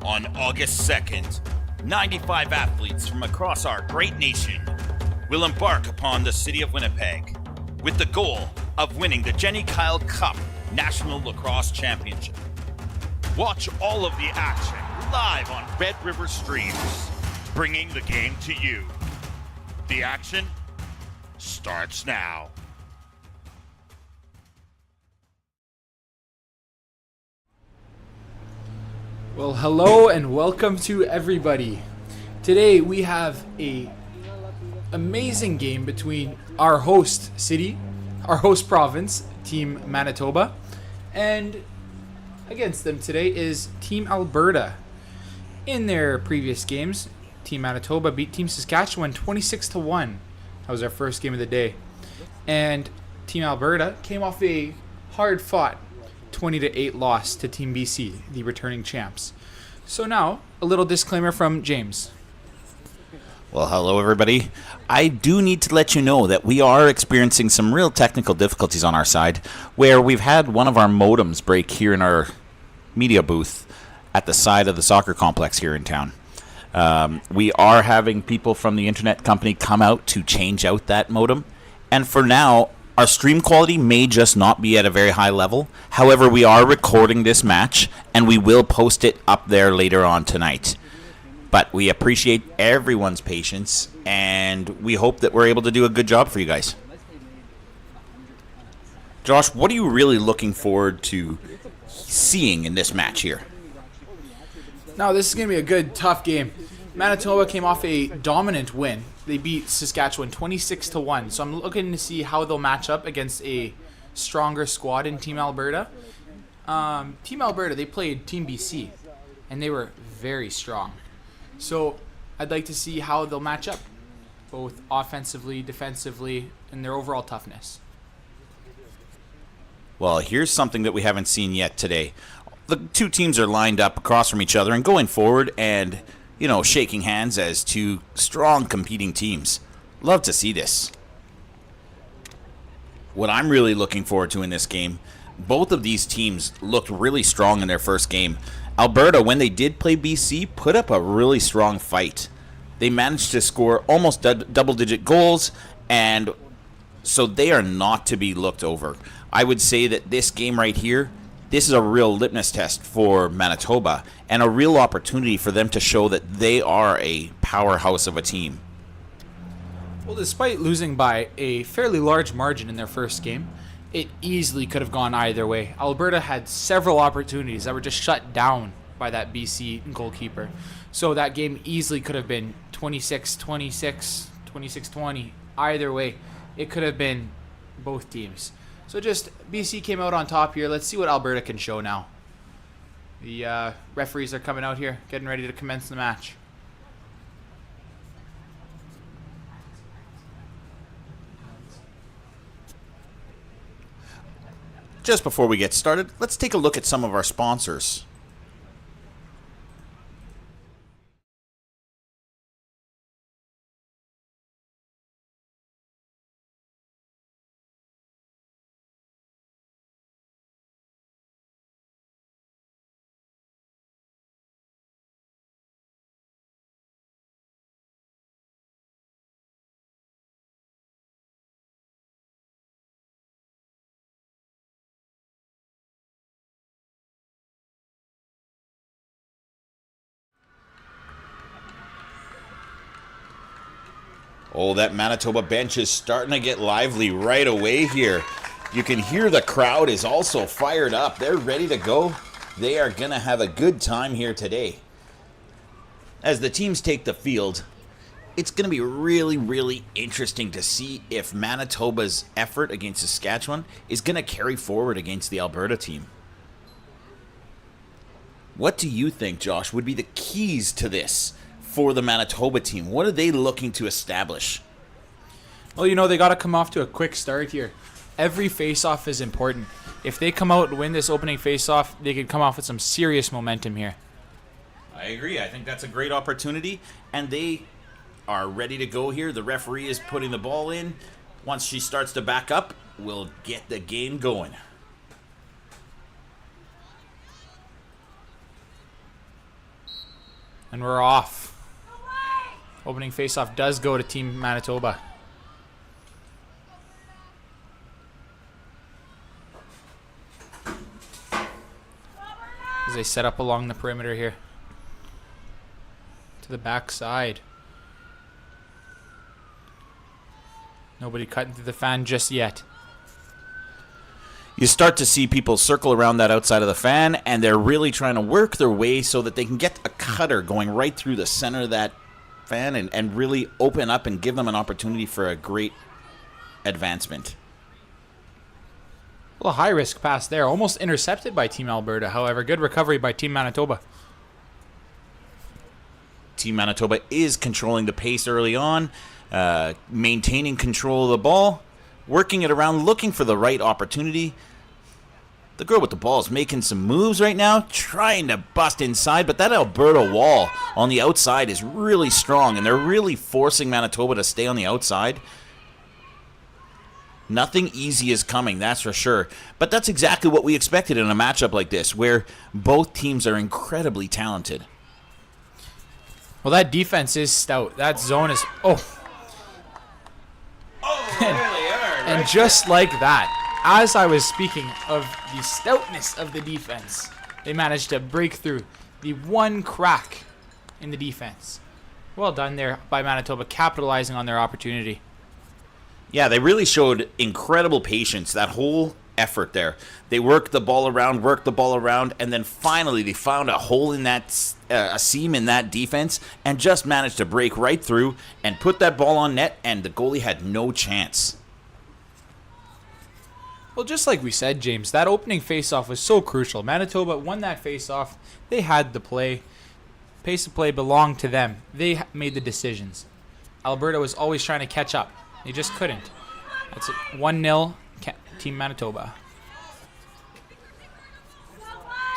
On August 2nd, 95 athletes from across our great nation will embark upon the city of Winnipeg with the goal of winning the Jenny Kyle Cup National Lacrosse Championship. Watch all of the action live on Red River Streams, bringing the game to you. The action starts now. Well, hello and welcome to everybody. Today we have a amazing game between our host city, our host province, Team Manitoba, and against them today is Team Alberta. In their previous games, Team Manitoba beat Team Saskatchewan 26-1. That was our first game of the day. And Team Alberta came off a hard-fought 20-8 loss to Team BC, the returning champs. So now, a little disclaimer from James. Well, hello everybody. I do need to let you know that we are experiencing some real technical difficulties on our side, where we've had one of our modems break here in our media booth at the side of the soccer complex here in town. We are having people from the internet company come out to change out that modem, and for now, our stream quality may just not be at a very high level. However, we are recording this match, and we will post it up there later on tonight. But we appreciate everyone's patience, and we hope that we're able to do a good job for you guys. Josh, what are you really looking forward to seeing in this match here? Now, this is going to be a good, tough game. Manitoba came off a dominant win. They beat Saskatchewan 26-1. So I'm looking to see how they'll match up against a stronger squad in Team Alberta. Team Alberta, they played Team BC, and they were very strong. So I'd like to see how they'll match up, both offensively, defensively, and their overall toughness. Well, here's something that we haven't seen yet today. The two teams are lined up across from each other and going forward and, shaking hands as two strong competing teams. Love to see this. What I'm really looking forward to in this game, both of these teams looked really strong in their first game. Alberta, when they did play BC, put up a really strong fight. They managed to score almost double-digit goals, and so they are not to be looked over. I would say that this game right here, this is a real litmus test for Manitoba and a real opportunity for them to show that they are a powerhouse of a team. Well, despite losing by a fairly large margin in their first game, it easily could have gone either way. Alberta had several opportunities that were just shut down by that BC goalkeeper. So that game easily could have been 26-26, 26-20. Either way, it could have been both teams. So just BC came out on top here. Let's see what Alberta can show now. The referees are coming out here, getting ready to commence the match. Just before we get started, let's take a look at some of our sponsors. Oh, that Manitoba bench is starting to get lively right away here. You can hear the crowd is also fired up. They're ready to go. They are going to have a good time here today. As the teams take the field, it's going to be really, really interesting to see if Manitoba's effort against Saskatchewan is going to carry forward against the Alberta team. What do you think, Josh, would be the keys to this for the Manitoba team? What are they looking to establish? Well, they got to come off to a quick start here. Every face-off is important. If they come out and win this opening face-off, they could come off with some serious momentum here. I agree. I think that's a great opportunity, and they are ready to go here. The referee is putting the ball in. Once she starts to back up, we'll get the game going. And we're off. Opening faceoff does go to Team Manitoba. As they set up along the perimeter here. To the backside. Nobody cutting through the fan just yet. You start to see people circle around that outside of the fan, and they're really trying to work their way so that they can get a cutter going right through the center of that fan and really open up and give them an opportunity for a great advancement. Well, a high-risk pass there. Almost intercepted by Team Alberta. However, good recovery by Team Manitoba. Team Manitoba is controlling the pace early on, maintaining control of the ball, working it around, looking for the right opportunity. The girl with the ball is making some moves right now, trying to bust inside, but that Alberta wall on the outside is really strong, and they're really forcing Manitoba to stay on the outside. Nothing easy is coming, that's for sure. But that's exactly what we expected in a matchup like this, where both teams are incredibly talented. Well, that defense is stout. That zone is... Oh, and just like that, as I was speaking of the stoutness of the defense, they managed to break through the one crack in the defense. Well done there by Manitoba, capitalizing on their opportunity. Yeah, they really showed incredible patience, that whole effort there. They worked the ball around, and then finally they found a hole in that, a seam in that defense, and just managed to break right through and put that ball on net, and the goalie had no chance. Well, just like we said, James, that opening faceoff was so crucial. Manitoba won that faceoff. They had the play. Pace of play belonged to them. They made the decisions. Alberta was always trying to catch up. They just couldn't. That's it. 1-0, Team Manitoba.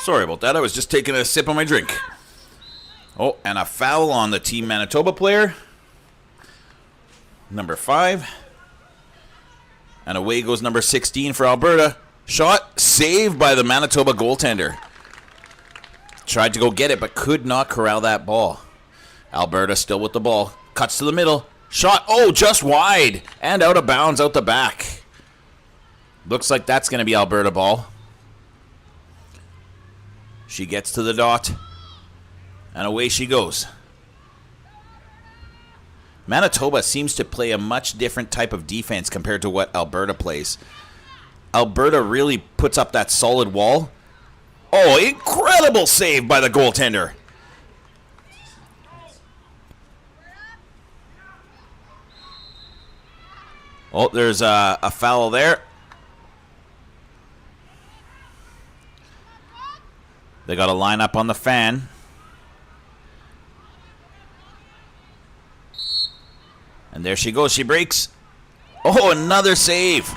Sorry about that. I was just taking a sip of my drink. Oh, and a foul on the Team Manitoba player. Number 5. And away goes number 16 for Alberta. Shot saved by the Manitoba goaltender. Tried to go get it, but could not corral that ball. Alberta still with the ball. Cuts to the middle. Shot, oh, just wide. And out of bounds, out the back. Looks like that's going to be Alberta ball. She gets to the dot. And away she goes. Manitoba seems to play a much different type of defense compared to what Alberta plays. Alberta really puts up that solid wall. Oh, incredible save by the goaltender. Oh, there's a foul there. They got a line up on the fan. And there she goes. She breaks. Oh, another save.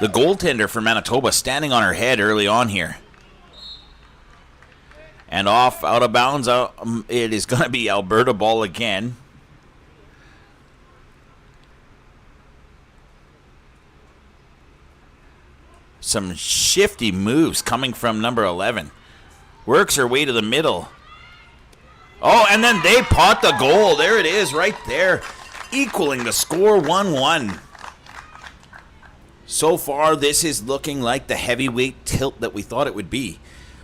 The goaltender for Manitoba standing on her head early on here. And off, out of bounds. It is going to be Alberta ball again. Some shifty moves coming from number 11. Works her way to the middle. Oh, and then they pot the goal. There it is, right there. Equaling the score 1-1. So far, this is looking like the heavyweight tilt that we thought it would be.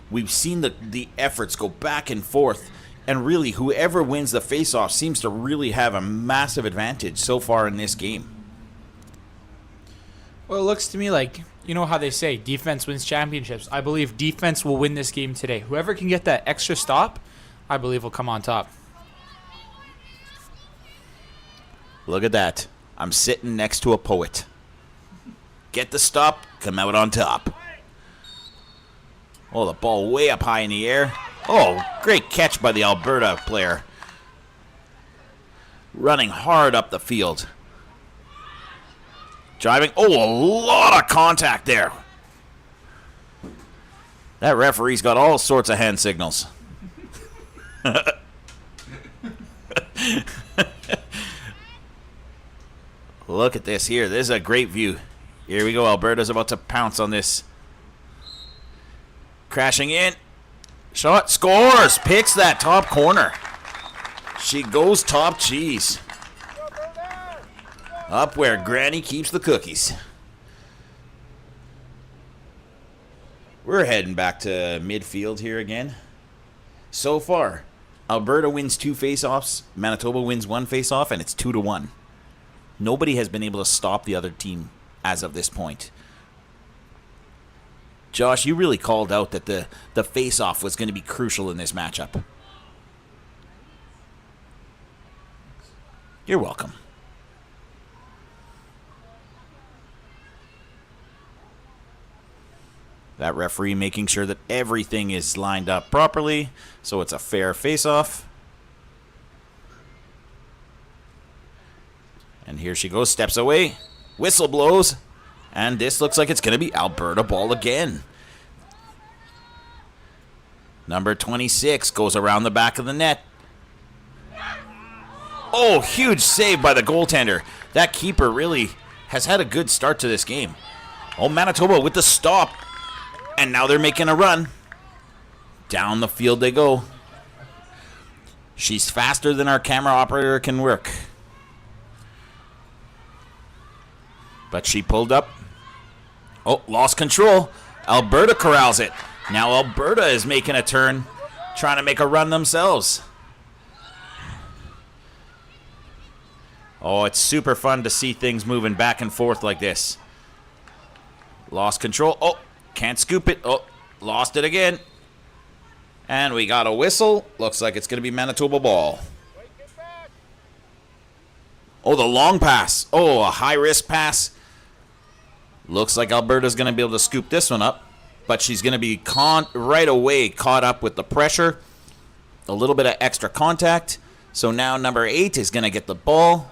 We've seen the efforts go back and forth. And really, whoever wins the faceoff seems to really have a massive advantage so far in this game. Well, it looks to me like, you know how they say, defense wins championships. I believe defense will win this game today. Whoever can get that extra stop, I believe will come on top. Look at that. I'm sitting next to a poet. Get the stop, come out on top. Oh, the ball way up high in the air. Oh, great catch by the Alberta player. Running hard up the field. Driving. Oh, a lot of contact there. That referee's got all sorts of hand signals. Look at this here. This is a great view. Here we go. Alberta's about to pounce on this. Crashing in. Shot, scores, picks that top corner. She goes top cheese. Up where Granny keeps the cookies. We're heading back to midfield here again. So far, Alberta wins 2 face-offs, Manitoba wins 1 face-off, and it's 2-1. Nobody has been able to stop the other team as of this point. Josh, you really called out that the face-off was going to be crucial in this matchup. You're welcome. That referee making sure that everything is lined up properly, so it's a fair face-off. And here she goes, steps away, whistle blows, and this looks like it's going to be Alberta ball again. Number 26 goes around the back of the net. Oh, huge save by the goaltender. That keeper really has had a good start to this game. Oh, Manitoba with the stop. And now they're making a run. Down the field they go. She's faster than our camera operator can work. But she pulled up. Oh, lost control. Alberta corrals it. Now Alberta is making a turn, trying to make a run themselves. Oh, it's super fun to see things moving back and forth like this. Lost control. Oh, can't scoop it. Oh, lost it again. And we got a whistle. Looks like it's going to be Manitoba ball. Oh, the long pass. Oh, a high-risk pass. Looks like Alberta's going to be able to scoop this one up. But she's going to be right away caught up with the pressure. A little bit of extra contact. So now number 8 is going to get the ball.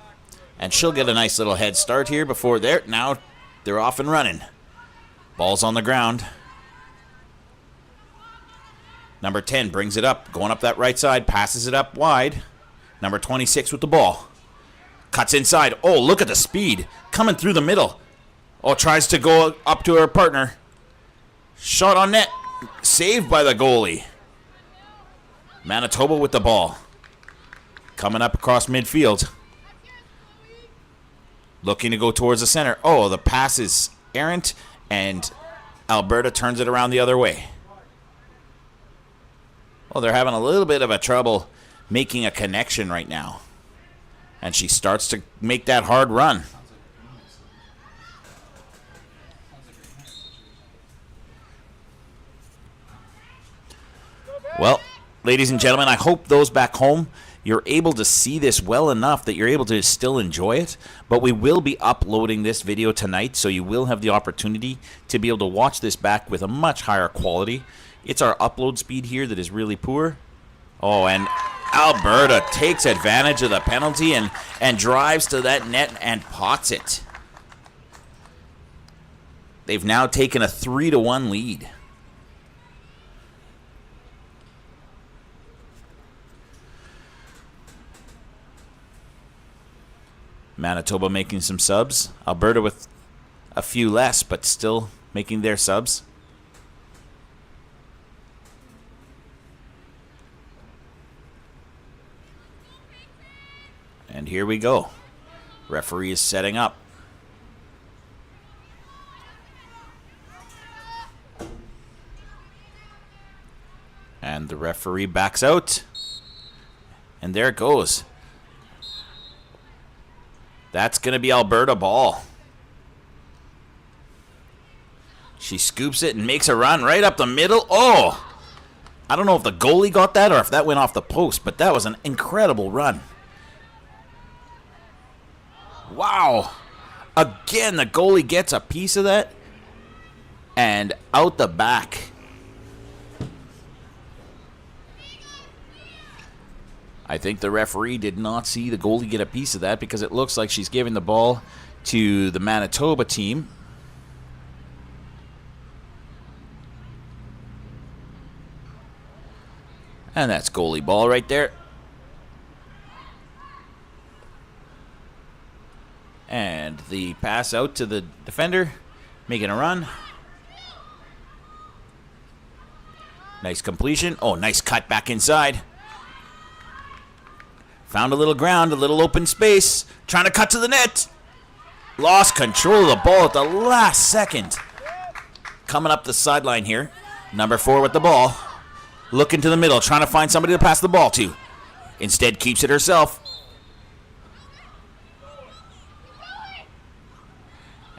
And she'll get a nice little head start here before now they're off and running. Ball's on the ground. Number 10 brings it up, going up that right side, passes it up wide. Number 26 with the ball. Cuts inside. Oh, look at the speed. Coming through the middle. Oh, tries to go up to her partner. Shot on net. Saved by the goalie. Manitoba with the ball. Coming up across midfield. Looking to go towards the center. Oh, the pass is errant, and Alberta turns it around the other way. Well, they're having a little bit of a trouble making a connection right now. And she starts to make that hard run. Well, ladies and gentlemen, I hope those back home, you're able to see this well enough that you're able to still enjoy it. But we will be uploading this video tonight, so you will have the opportunity to be able to watch this back with a much higher quality. It's our upload speed here that is really poor. Oh, and Alberta takes advantage of the penalty and drives to that net and pots it. They've now taken a 3-1 lead. Manitoba making some subs. Alberta with a few less, but still making their subs. And here we go. Referee is setting up. And the referee backs out. And there it goes. That's going to be Alberta ball. She scoops it and makes a run right up the middle. Oh! I don't know if the goalie got that or if that went off the post, but that was an incredible run. Wow! Again, the goalie gets a piece of that. And out the back. I think the referee did not see the goalie get a piece of that because it looks like she's giving the ball to the Manitoba team. And that's goalie ball right there. And the pass out to the defender, making a run. Nice completion. Oh, nice cut back inside. Found a little ground, a little open space. Trying to cut to the net. Lost control of the ball at the last second. Coming up the sideline here. Number 4 with the ball. Looking to the middle, trying to find somebody to pass the ball to. Instead, keeps it herself.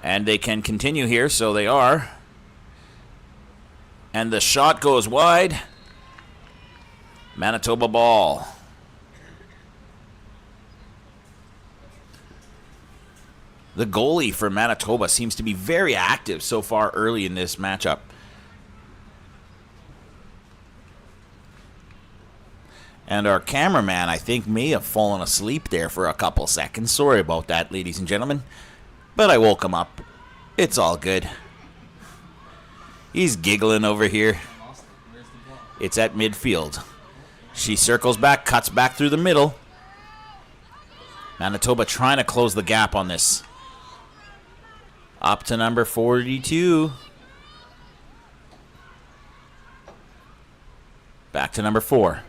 And they can continue here, so they are. And the shot goes wide. Manitoba ball. The goalie for Manitoba seems to be very active so far early in this matchup. And our cameraman, I think, may have fallen asleep there for a couple seconds. Sorry about that, ladies and gentlemen. But I woke him up. It's all good. He's giggling over here. It's at midfield. She circles back, cuts back through the middle. Manitoba trying to close the gap on this. Up to number 42. Back to number 4.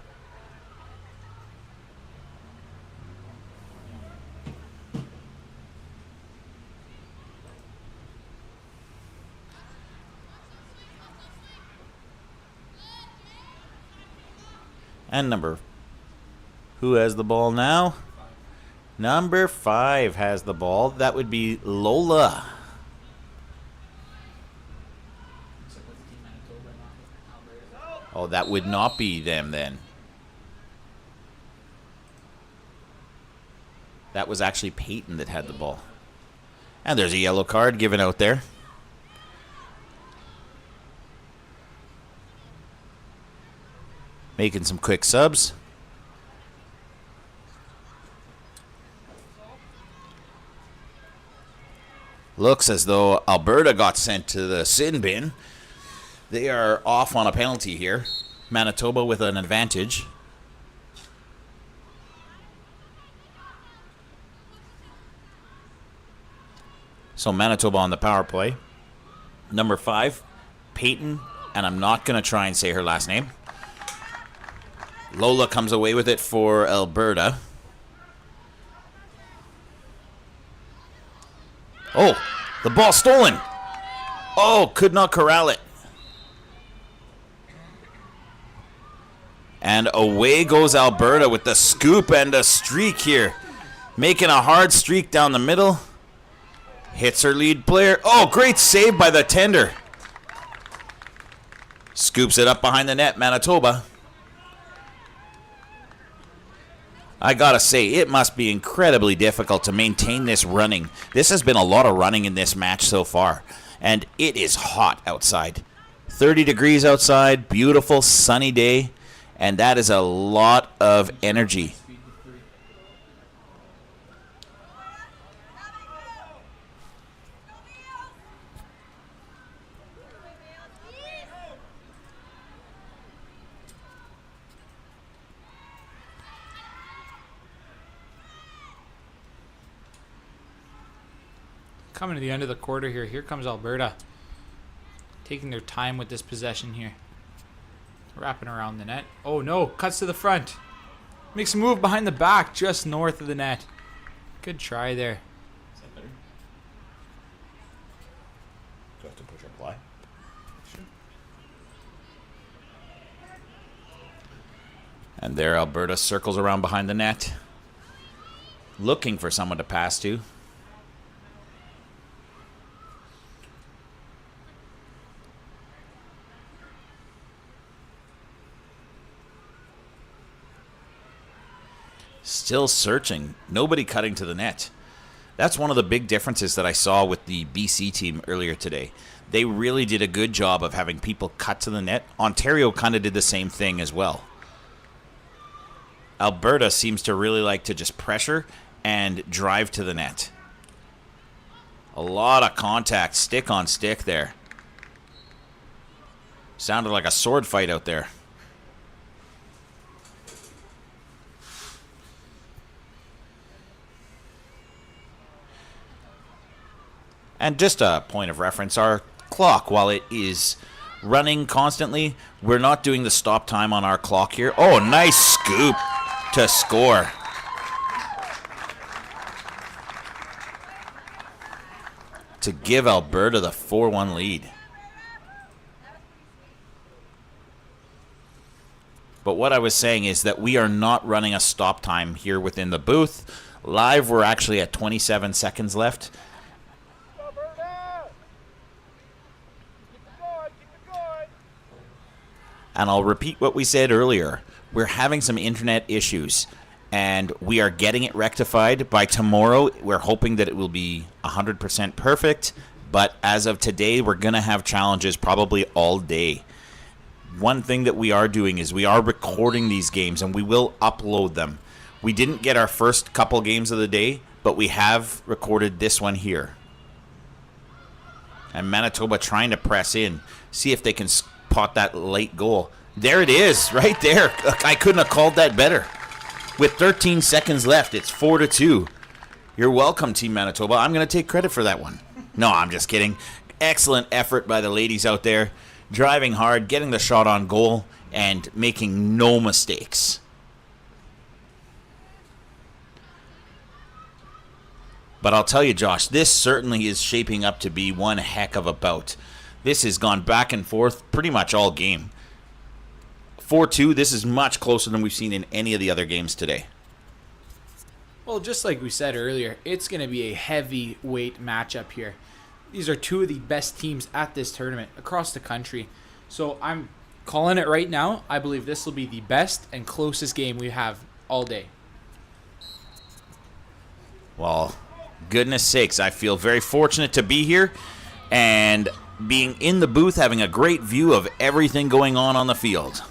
And who has the ball now? Number 5 has the ball. That would be Lola. Oh, that would not be them then. That was actually Peyton that had the ball. And there's a yellow card given out there. Making some quick subs. Looks as though Alberta got sent to the sin bin. They are off on a penalty here. Manitoba with an advantage. So Manitoba on the power play. Number 5, Peyton, and I'm not going to try and say her last name. Lola comes away with it for Alberta. Oh, the ball stolen. Oh, could not corral it. And away goes Alberta with the scoop and a streak here. Making a hard streak down the middle. Hits her lead player. Oh, great save by the tender. Scoops it up behind the net, Manitoba. I gotta say, it must be incredibly difficult to maintain this running. This has been a lot of running in this match so far. And it is hot outside. 30 degrees outside, beautiful sunny day. And that is a lot of energy. Coming to the end of the quarter here. Here comes Alberta. Taking their time with this possession here. Wrapping around the net. Oh no, cuts to the front. Makes a move behind the back just north of the net. Good try there. Is that better? Do I have to push apply? Sure. And there Alberta circles around behind the net. Looking for someone to pass to. Still searching. Nobody cutting to the net. That's one of the big differences that I saw with the BC team earlier today. They really did a good job of having people cut to the net. Ontario kind of did the same thing as well. Alberta seems to really like to just pressure and drive to the net. A lot of contact, stick on stick there. Sounded like a sword fight out there. And just a point of reference, our clock, while it is running constantly. We're not doing the stop time on our clock here. Oh, nice scoop to score. To give Alberta the 4-1 lead. But what I was saying is that we are not running a stop time here within the booth. Live, we're actually at 27 seconds left. And I'll repeat what we said earlier. We're having some internet issues, and we are getting it rectified. By tomorrow, we're hoping that it will be 100% perfect. But as of today, we're going to have challenges probably all day. One thing that we are doing is we are recording these games, and we will upload them. We didn't get our first couple games of the day, but we have recorded this one here. And Manitoba trying to press in, see if they can spot that late goal. There it is, right there. I couldn't have called that better. With 13 seconds left, it's 4-2. You're welcome, Team Manitoba. I'm going to take credit for that one. No, I'm just kidding. Excellent effort by the ladies out there. Driving hard, getting the shot on goal, and making no mistakes. But I'll tell you, Josh, this certainly is shaping up to be one heck of a bout. This has gone back and forth pretty much all game. 4-2, this is much closer than we've seen in any of the other games today. Well, just like we said earlier, it's going to be a heavyweight matchup here. These are two of the best teams at this tournament across the country. So I'm calling it right now. I believe this will be the best and closest game we have all day. Well, goodness sakes, I feel very fortunate to be here and being in the booth, having a great view of everything going on the field.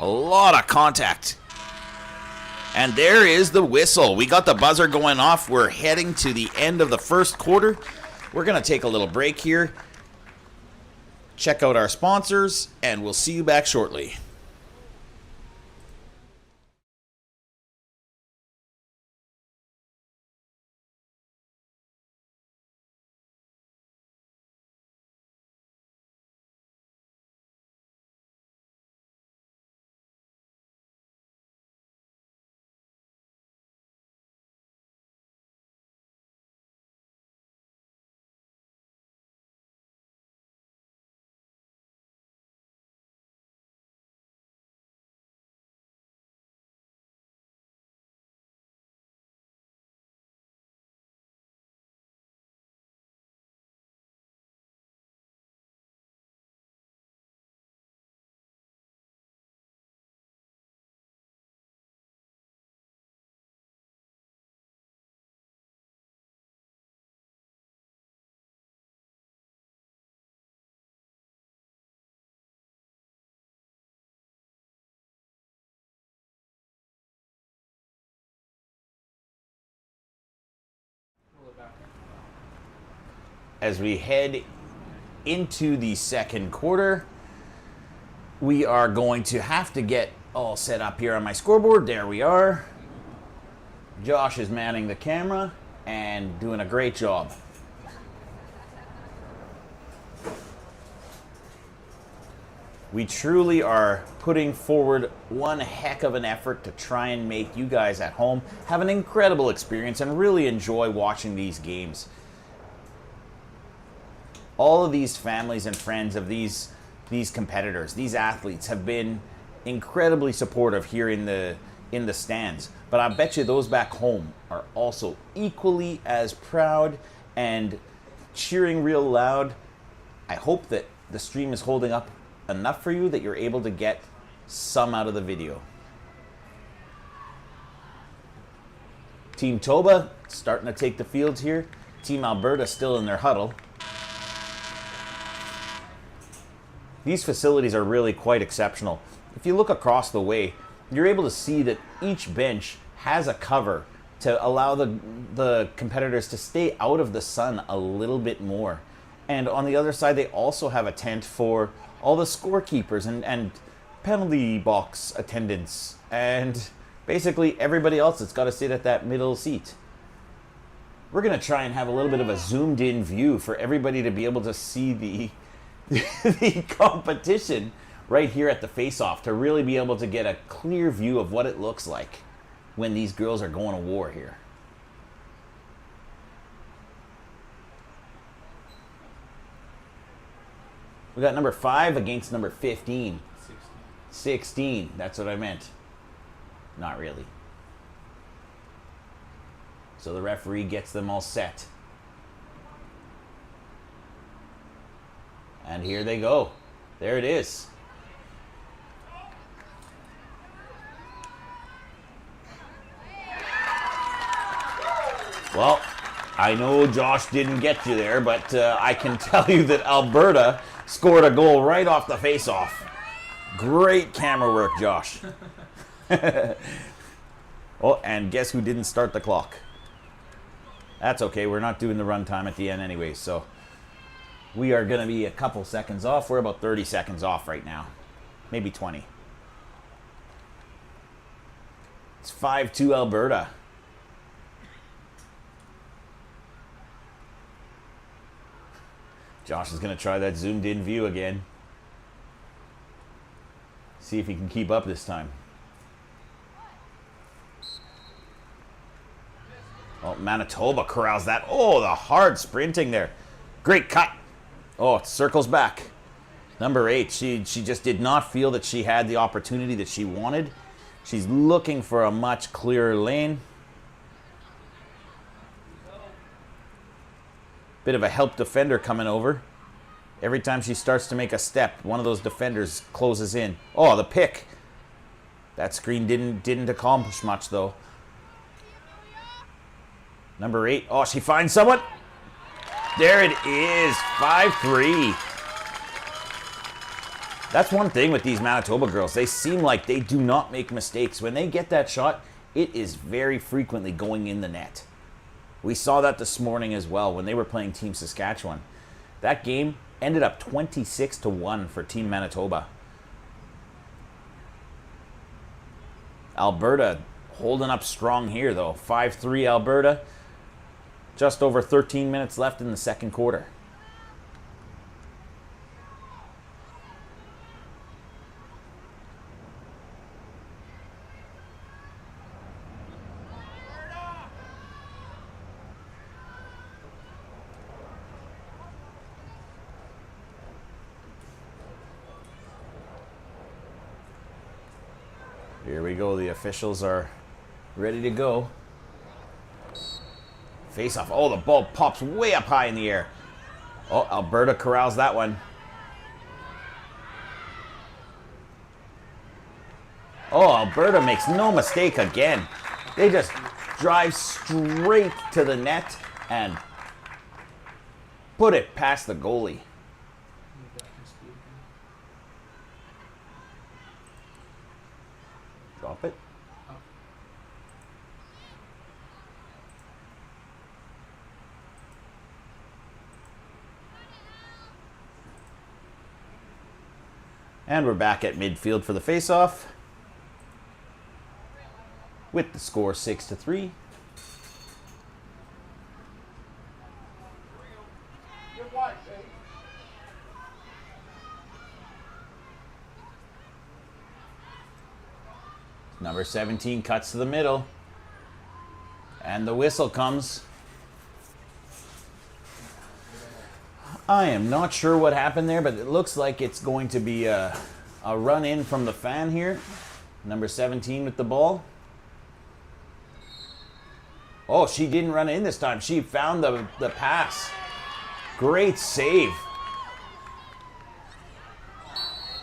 A lot of contact. And there is the whistle. We got the buzzer going off. We're heading to the end of the first quarter. We're going to take a little break here, check out our sponsors, and we'll see you back shortly. As we head into the second quarter, we are going to have to get all set up here on my scoreboard. There we are. Josh is manning the camera and doing a great job. We truly are putting forward one heck of an effort to try and make you guys at home have an incredible experience and really enjoy watching these games. All of these families and friends of these competitors, these athletes, have been incredibly supportive here in the stands. But I bet you those back home are also equally as proud and cheering real loud. I hope that the stream is holding up enough for you that you're able to get some out of the video. Team Toba starting to take the field here. Team Alberta still in their huddle. These facilities are really quite exceptional. If you look across the way, you're able to see that each bench has a cover to allow the competitors to stay out of the sun a little bit more. And on the other side, they also have a tent for all the scorekeepers and penalty box attendants and basically everybody else that's got to sit at that middle seat. We're going to try and have a little bit of a zoomed in view for everybody to be able to see the competition right here at the face-off to really be able to get a clear view of what it looks like when these girls are going to war here. We got number 5 against number 15. 16. That's what I meant. Not really. So the referee gets them all set. And here they go. There it is. Well, I know Josh didn't get you there, but I can tell you that Alberta scored a goal right off the face-off. Great camera work, Josh. Oh, and guess who didn't start the clock? That's okay. We're not doing the runtime at the end anyway, so we are going to be a couple seconds off. We're about 30 seconds off right now. Maybe 20. It's 5-2 Alberta. Josh is going to try that zoomed in view again. See if he can keep up this time. Oh, Manitoba corrals that. Oh, the hard sprinting there. Great cut. Oh, it circles back. Number 8, she just did not feel that she had the opportunity that she wanted. She's looking for a much clearer lane. Bit of a help defender coming over. Every time she starts to make a step, one of those defenders closes in. Oh, the pick. That screen didn't accomplish much, though. Number 8. Oh, she finds someone. There it is. 5-3. That's one thing with these Manitoba girls. They seem like they do not make mistakes. When they get that shot, it is very frequently going in the net. We saw that this morning as well when they were playing Team Saskatchewan. That game ended up 26-1 for Team Manitoba. Alberta holding up strong here, though. 5-3 Alberta. Just over 13 minutes left in the second quarter. Here we go. The officials are ready to go. Face off. Oh, the ball pops way up high in the air. Oh, Alberta corrals that one. Oh, Alberta makes no mistake again. They just drive straight to the net and put it past the goalie. Drop it. And we're back at midfield for the face-off with the score 6-3. Number 17 cuts to the middle. And the whistle comes. I am not sure what happened there, but it looks like it's going to be a run in from the fan here. Number 17 with the ball. Oh, she didn't run in this time. She found the pass. Great save.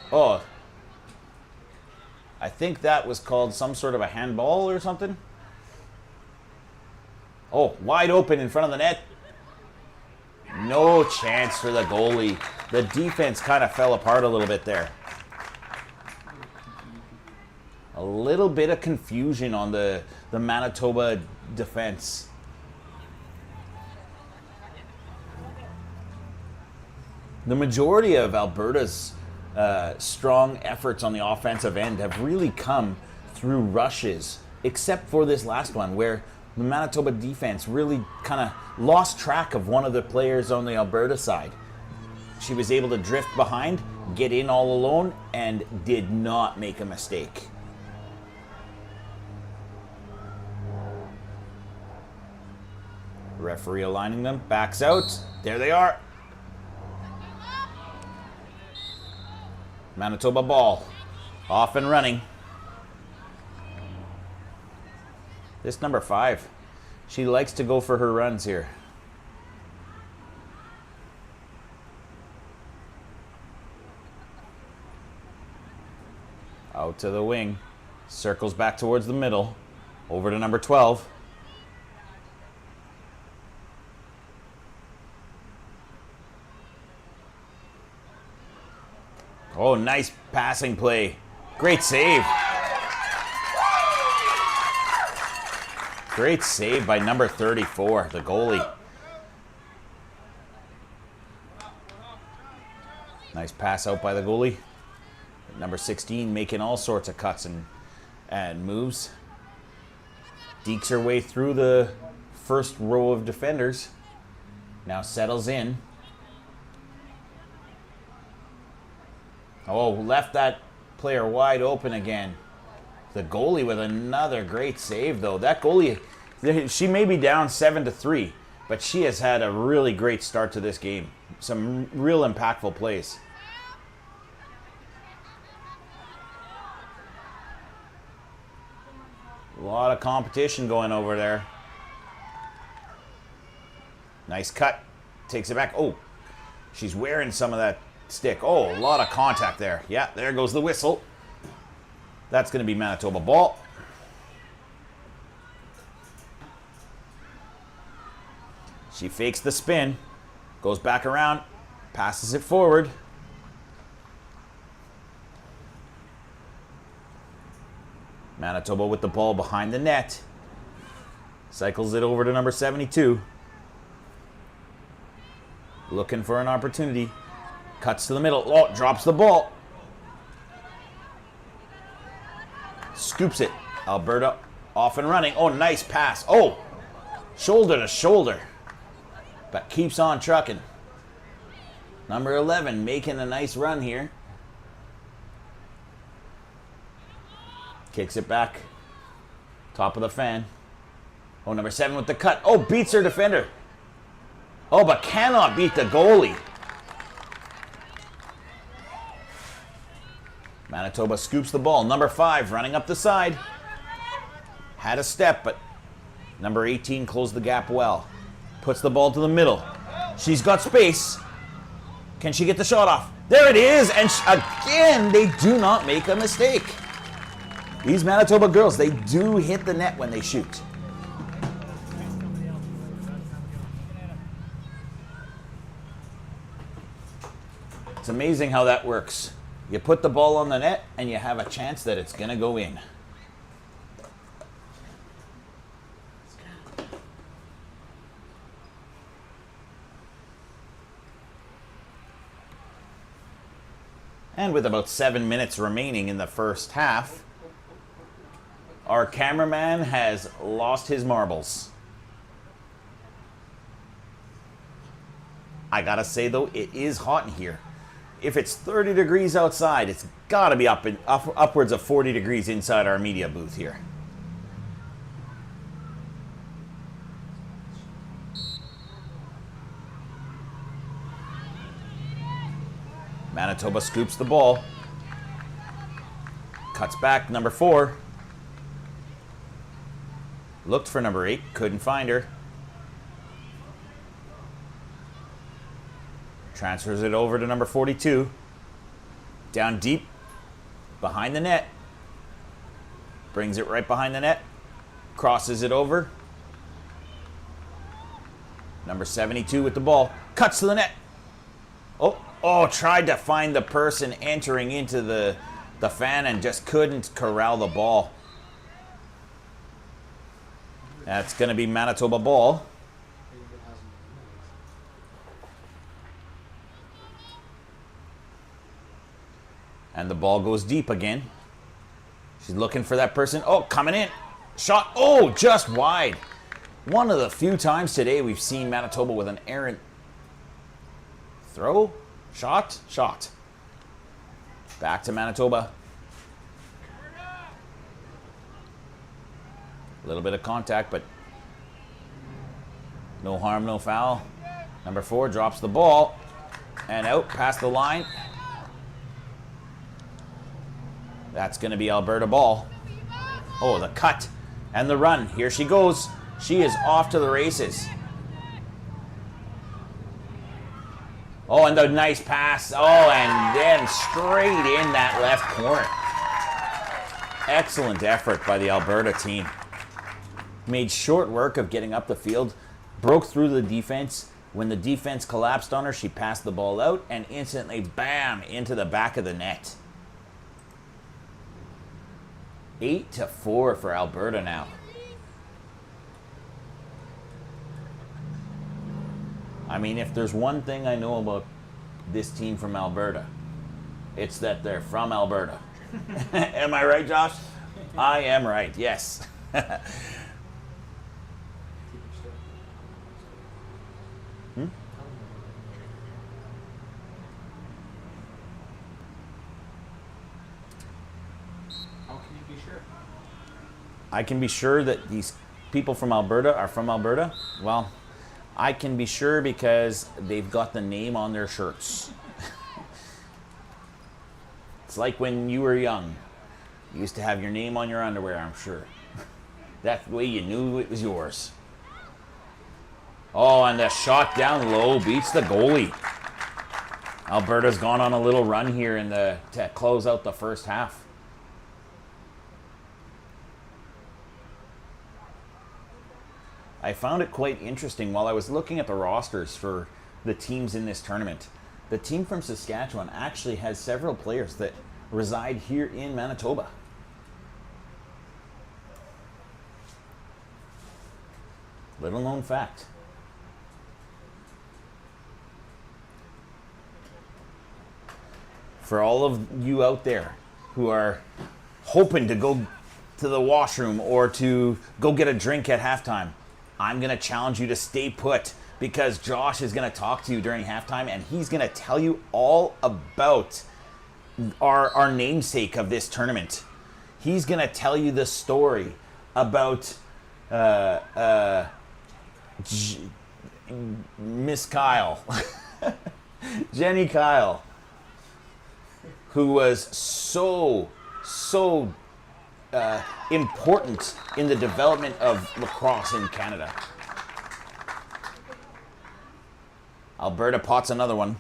Oh, I think that was called some sort of a handball or something. Oh, wide open in front of the net. No chance for the goalie. The defense kind of fell apart a little bit there. A little bit of confusion on the Manitoba defense. The majority of Alberta's strong efforts on the offensive end have really come through rushes, except for this last one where the Manitoba defense really kind of lost track of one of the players on the Alberta side. she was able to drift behind, get in all alone, and did not make a mistake. Referee aligning them, backs out. There they are. Manitoba ball, off and running. This number 5, she likes to go for her runs here. Out to the wing, circles back towards the middle, over to number 12. Oh, nice passing play. Great save. Great save by number 34, the goalie. Nice pass out by the goalie. Number 16 making all sorts of cuts and moves. Dekes her way through the first row of defenders. Now settles in. Oh, left that player wide open again. The goalie with another great save, though. That goalie, she may be down 7-3, but she has had a really great start to this game. Some real impactful plays. A lot of competition going over there. Nice cut. Takes it back. Oh, she's wearing some of that stick. Oh, a lot of contact there. Yeah, there goes the whistle. That's going to be Manitoba ball. She fakes the spin, goes back around, passes it forward. Manitoba with the ball behind the net. Cycles it over to number 72. Looking for an opportunity. Cuts to the middle. Oh, drops the ball. Scoops it. Alberta off and running. Oh, nice pass. Oh, shoulder to shoulder. But keeps on trucking. Number 11 making a nice run here. Kicks it back. Top of the fan. Oh, number 7 with the cut. Oh, beats her defender. Oh, but cannot beat the goalie. Manitoba scoops the ball. Number 5 running up the side. Had a step, but number 18 closed the gap well. Puts the ball to the middle. She's got space. Can she get the shot off? There it is! And again, they do not make a mistake. These Manitoba girls, they do hit the net when they shoot. It's amazing how that works. You put the ball on the net and you have a chance that it's going to go in. And with about 7 minutes remaining in the first half, our cameraman has lost his marbles. I gotta say though, it is hot in here. If it's 30 degrees outside, it's gotta be upwards of 40 degrees inside our media booth here. Manitoba scoops the ball. Cuts back, number 4. Looked for number 8, couldn't find her. Transfers it over to number 42. Down deep, behind the net. Brings it right behind the net. Crosses it over. Number 72 with the ball. Cuts to the net. Oh, tried to find the person entering into the fan and just couldn't corral the ball. That's going to be Manitoba ball. And the ball goes deep again. She's looking for that person. Oh, coming in. Shot. Oh, just wide. One of the few times today we've seen Manitoba with an errant throw, Shot. Back to Manitoba. A little bit of contact, but no harm, no foul. Number 4 drops the ball and out past the line. That's going to be Alberta ball. Oh, the cut and the run. Here she goes. She is off to the races. Oh, and the nice pass. Oh, and then straight in that left corner. Excellent effort by the Alberta team. Made short work of getting up the field, broke through the defense. When the defense collapsed on her, she passed the ball out and instantly, bam, into the back of the net. 8-4 for Alberta now. I mean, if there's one thing I know about this team from Alberta, it's that they're from Alberta. Am I right, Josh? I am right, yes. I can be sure that these people from Alberta are from Alberta. Well, I can be sure because they've got the name on their shirts. It's like when you were young. You used to have your name on your underwear, I'm sure. That's the way you knew it was yours. Oh, and the shot down low beats the goalie. Alberta's gone on a little run here to close out the first half. I found it quite interesting while I was looking at the rosters for the teams in this tournament. The team from Saskatchewan actually has several players that reside here in Manitoba. Little known fact. For all of you out there who are hoping to go to the washroom or to go get a drink at halftime, I'm going to challenge you to stay put because Josh is going to talk to you during halftime and he's going to tell you all about our namesake of this tournament. He's going to tell you the story about Miss Kyle, Jenny Kyle, who was so important in the development of lacrosse in Canada. Alberta pots another one,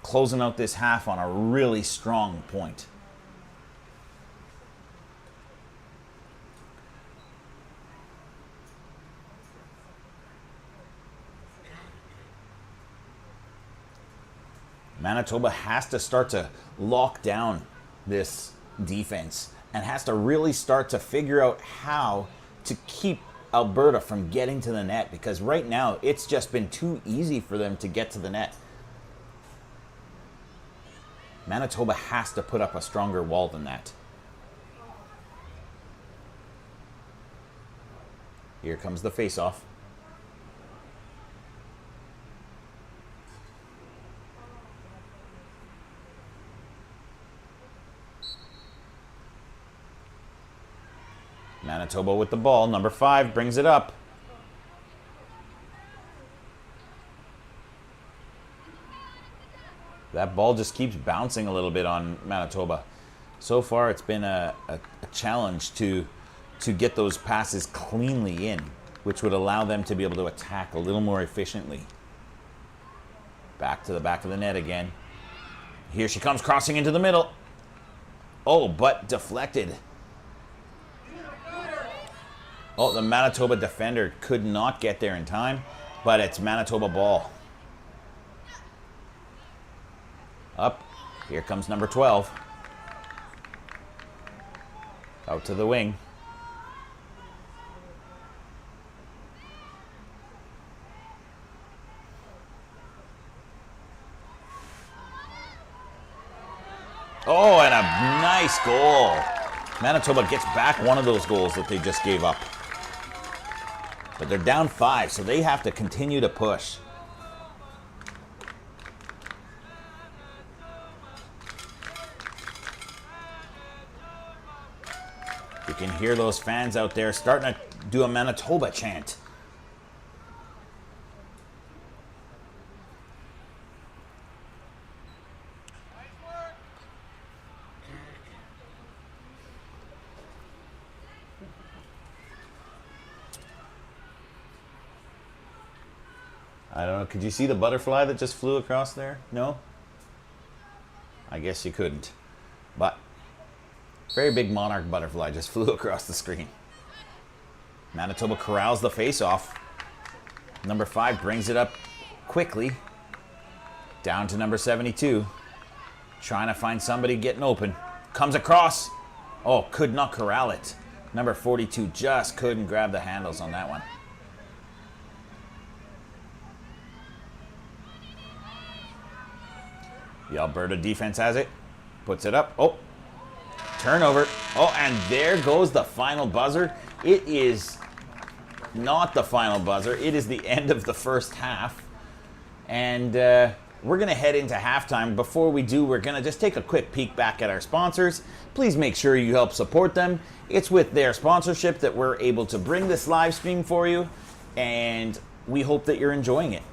closing out this half on a really strong point. Manitoba has to start to lock down this defense and has to really start to figure out how to keep Alberta from getting to the net, because right now it's just been too easy for them to get to the net. Manitoba has to put up a stronger wall than that. Here comes the face-off. Manitoba with the ball. Number 5 brings it up. That ball just keeps bouncing a little bit on Manitoba. So far, it's been a challenge to get those passes cleanly in, which would allow them to be able to attack a little more efficiently. Back to the back of the net again. Here she comes crossing into the middle. Oh, but deflected. Oh, the Manitoba defender could not get there in time, but it's Manitoba ball. Up. Here comes number 12. Out to the wing. Oh, and a nice goal. Manitoba gets back one of those goals that they just gave up. But they're down 5, so they have to continue to push. You can hear those fans out there starting to do a Manitoba chant. I don't know, could you see the butterfly that just flew across there? No? I guess you couldn't. But, very big monarch butterfly just flew across the screen. Manitoba corrals the face-off. Number 5 brings it up quickly. Down to number 72. Trying to find somebody getting open. Comes across. Oh, could not corral it. Number 42 just couldn't grab the handles on that one. The Alberta defense has it. Puts it up. Oh, turnover. Oh, and there goes the final buzzer. It is not the final buzzer. It is the end of the first half. And we're going to head into halftime. Before we do, we're going to just take a quick peek back at our sponsors. Please make sure you help support them. It's with their sponsorship that we're able to bring this live stream for you. And we hope that you're enjoying it.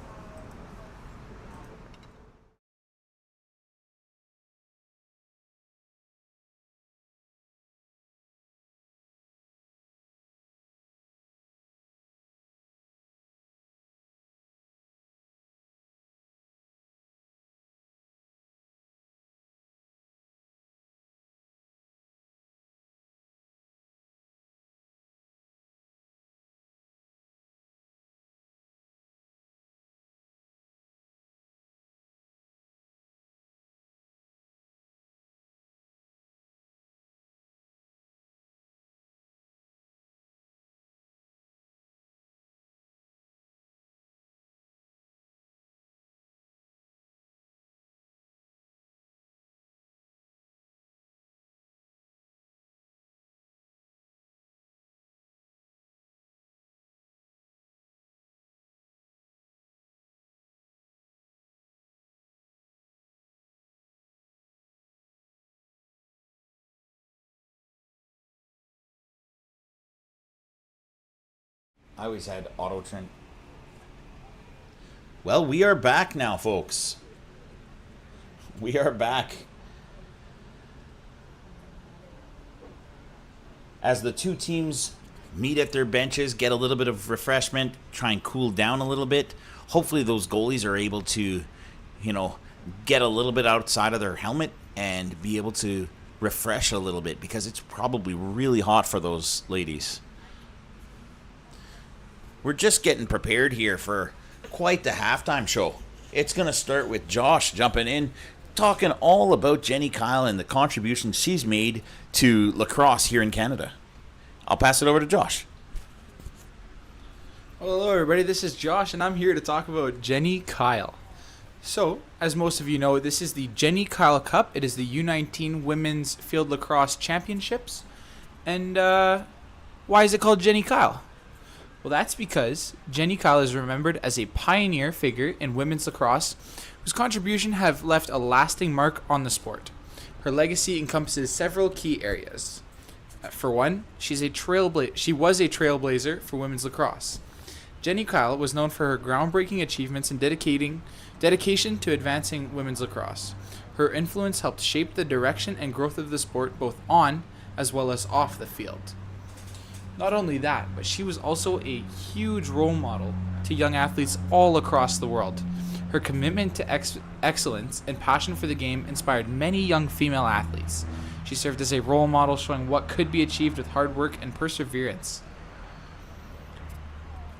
I always had auto trim. Well, we are back now, folks. We are back. As the two teams meet at their benches, get a little bit of refreshment, try and cool down a little bit. Hopefully those goalies are able to, get a little bit outside of their helmet and be able to refresh a little bit, because it's probably really hot for those ladies. We're just getting prepared here for quite the halftime show. It's going to start with Josh jumping in, talking all about Jenny Kyle and the contribution she's made to lacrosse here in Canada. I'll pass it over to Josh. Well, hello, everybody. This is Josh, and I'm here to talk about Jenny Kyle. So, as most of you know, this is the Jenny Kyle Cup. It is the U19 Women's Field Lacrosse Championships. And why is it called Jenny Kyle? Well, that's because Jenny Kyle is remembered as a pioneer figure in women's lacrosse whose contribution have left a lasting mark on the sport. Her legacy encompasses several key areas. For one, she was a trailblazer for women's lacrosse. Jenny Kyle was known for her groundbreaking achievements and dedication to advancing women's lacrosse. Her influence helped shape the direction and growth of the sport both on as well as off the field. Not only that, but she was also a huge role model to young athletes all across the world. Her commitment to excellence and passion for the game inspired many young female athletes. She served as a role model showing what could be achieved with hard work and perseverance.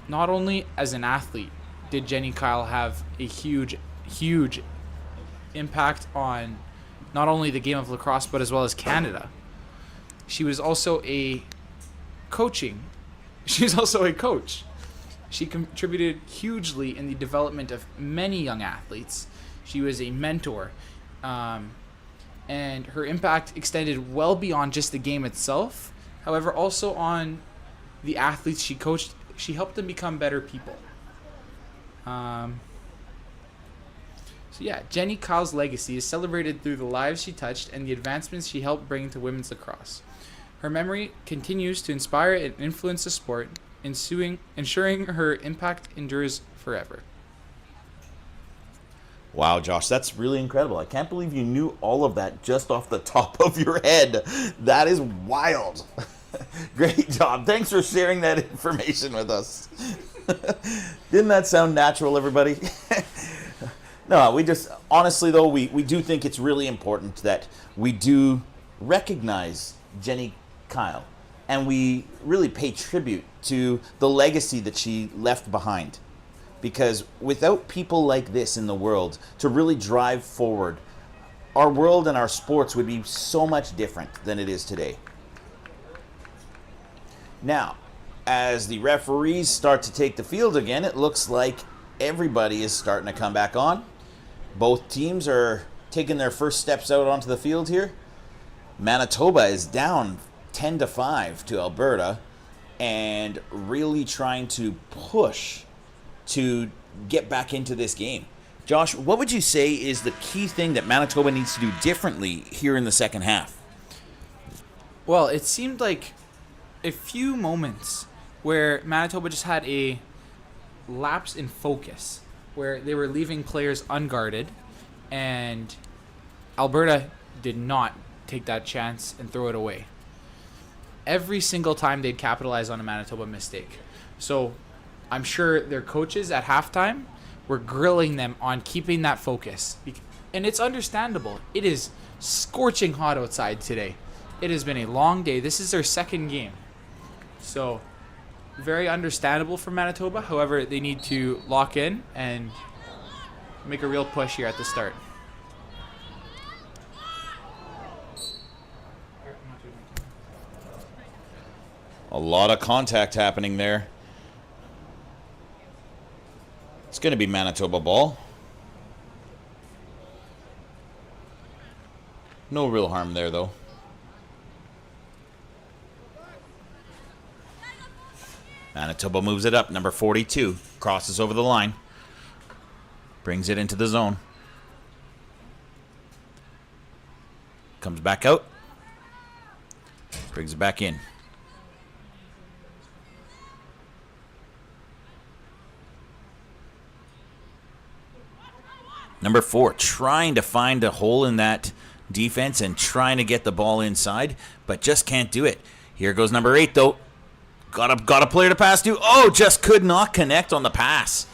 Not only as an athlete did Jenny Kyle have a huge impact on not only the game of lacrosse but as well as Canada. She was also a coach. She contributed hugely in the development of many young athletes. She was a mentor, and her impact extended well beyond just the game itself. However, also on the athletes she coached, she helped them become better people. Jenny Kyle's legacy is celebrated through the lives she touched and the advancements she helped bring to women's lacrosse. Her memory continues to inspire and influence the sport, ensuring her impact endures forever. Wow, Josh, that's really incredible. I can't believe you knew all of that just off the top of your head. That is wild. Great job. Thanks for sharing that information with us. Didn't that sound natural, everybody? No, we just, honestly though, we do think it's really important that we do recognize Jenny Kyle and we really pay tribute to the legacy that she left behind. Because without people like this in the world to really drive forward, our world and our sports would be so much different than it is today. Now, as the referees start to take the field again, it looks like everybody is starting to come back on. Both teams are taking their first steps out onto the field here. Manitoba is down 10-5 to Alberta and really trying to push to get back into this game. Josh, what would you say is the key thing that Manitoba needs to do differently here in the second half? Well, it seemed like a few moments where Manitoba just had a lapse in focus, where they were leaving players unguarded, and Alberta did not take that chance and throw it away. Every single time they'd capitalize on a Manitoba mistake. So I'm sure their coaches at halftime were grilling them on keeping that focus. And it's understandable. It is scorching hot outside today. It has been a long day. This is their second game. So very understandable for Manitoba. However, they need to lock in and make a real push here at the start. A lot of contact happening there. It's going to be Manitoba ball. No real harm there, though. Manitoba moves it up. Number 42 crosses over the line. Brings it into the zone. Comes back out. Brings it back in. Number 4 trying to find a hole in that defense and trying to get the ball inside, but just can't do it. Here goes number 8, though. Got a player to pass to. Oh, just could not connect on the pass.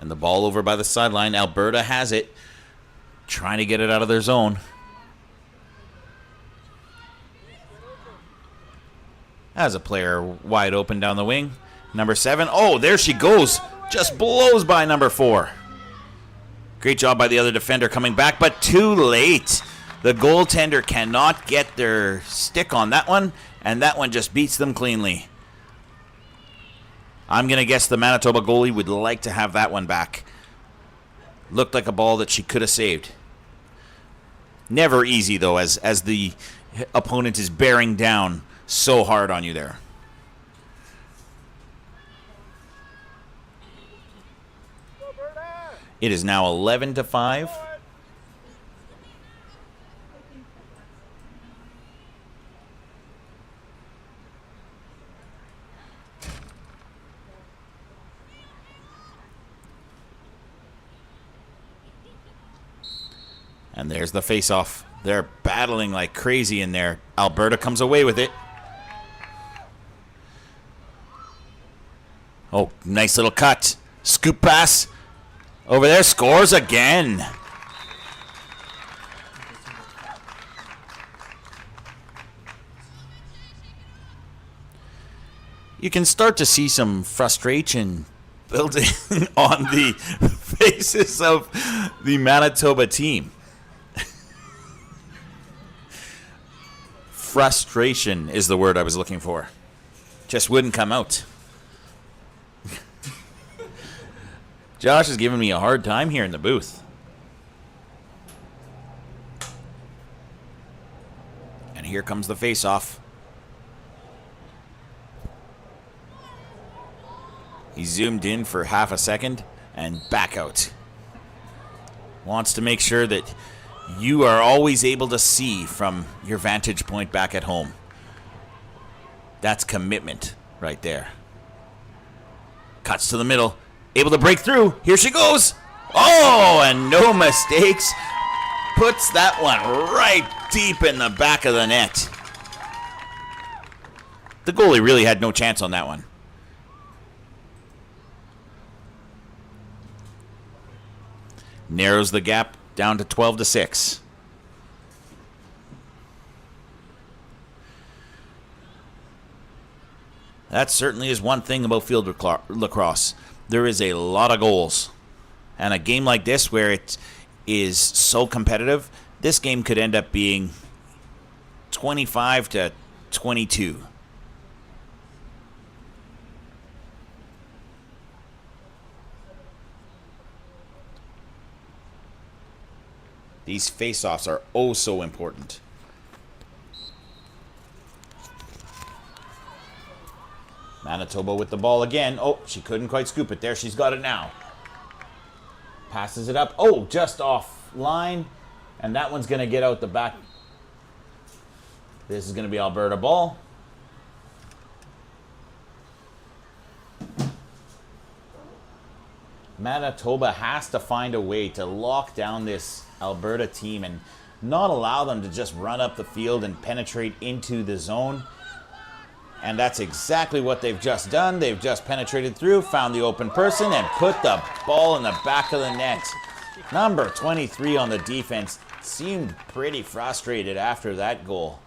And the ball over by the sideline. Alberta has it. Trying to get it out of their zone. Has a player wide open down the wing. Number 7. Oh, there she goes. Just blows by number 4. Great job by the other defender coming back, but too late. The goaltender cannot get their stick on that one, and that one just beats them cleanly. I'm going to guess the Manitoba goalie would like to have that one back. Looked like a ball that she could have saved. Never easy, though, as the opponent is bearing down so hard on you there. It is now 11-5. And there's the face-off. They're battling like crazy in there. Alberta comes away with it. Oh, nice little cut. Scoop pass. Over there, scores again. You can start to see some frustration building on the faces of the Manitoba team. Frustration is the word I was looking for. Just wouldn't come out. Josh is giving me a hard time here in the booth. And here comes the face-off. He zoomed in for half a second and back out. wants to make sure that you are always able to see from your vantage point back at home. That's commitment right there. Cuts to the middle, able to break through. Here she goes. Oh, and no mistakes. Puts that one right deep in the back of the net. The goalie really had no chance on that one. Narrows the gap down to 12-6. That certainly is one thing about field lacrosse. There is a lot of goals. And a game like this where it is so competitive, this game could end up being 25-22. These face-offs are oh so important. Manitoba with the ball again. Oh, she couldn't quite scoop it there. She's got it now. Passes it up. Oh, just off line. And that one's going to get out the back. This is going to be Alberta ball. Manitoba has to find a way to lock down this Alberta team and not allow them to just run up the field and penetrate into the zone. And that's exactly what they've just done. They've just penetrated through, found the open person, and put the ball in the back of the net. Number 23 on the defense seemed pretty frustrated after that goal.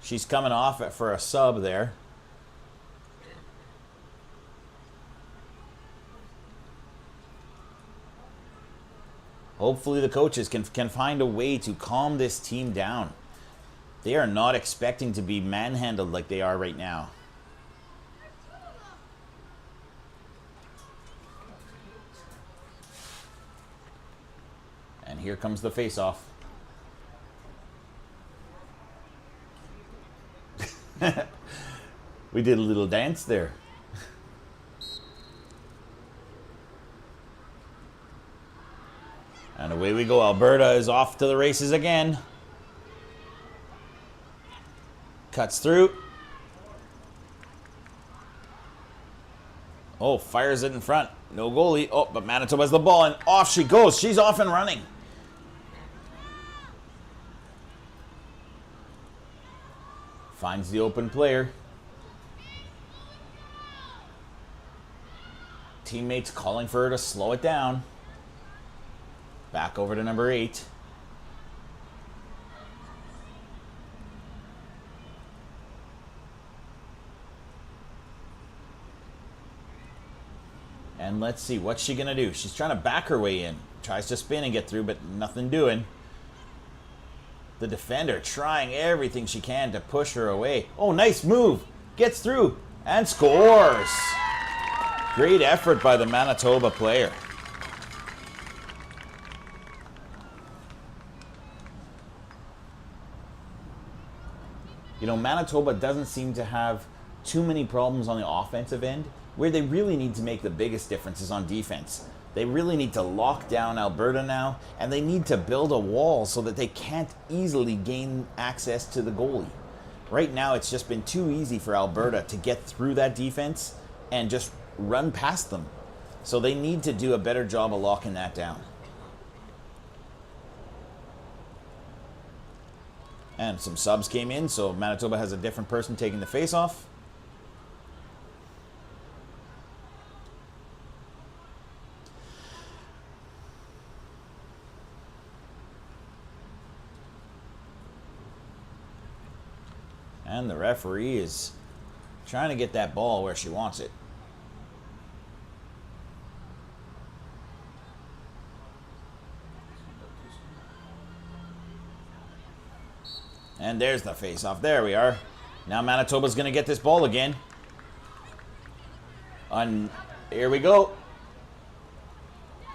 She's coming off for a sub there. Hopefully the coaches can find a way to calm this team down. They are not expecting to be manhandled like they are right now. And here comes the face-off. We did a little dance there. And away we go. Alberta is off to the races again. Cuts through. Oh, fires it in front. No goalie. Oh, but Manitoba has the ball, and off she goes. She's off and running. Finds the open player. Teammates calling for her to slow it down. Back over to number 8. And let's see, what's she going to do? She's trying to back her way in. Tries to spin and get through, but nothing doing. The defender trying everything she can to push her away. Oh, nice move. Gets through and scores. Great effort by the Manitoba player. You know, Manitoba doesn't seem to have too many problems on the offensive end. Where they really need to make the biggest difference is on defense. They really need to lock down Alberta now, and they need to build a wall so that they can't easily gain access to the goalie. Right now, it's just been too easy for Alberta to get through that defense and just run past them. So they need to do a better job of locking that down. And some subs came in, so Manitoba has a different person taking the face-off. And the referee is trying to get that ball where she wants it. And there's the face-off. There we are. Now Manitoba's going to get this ball again. Here we go.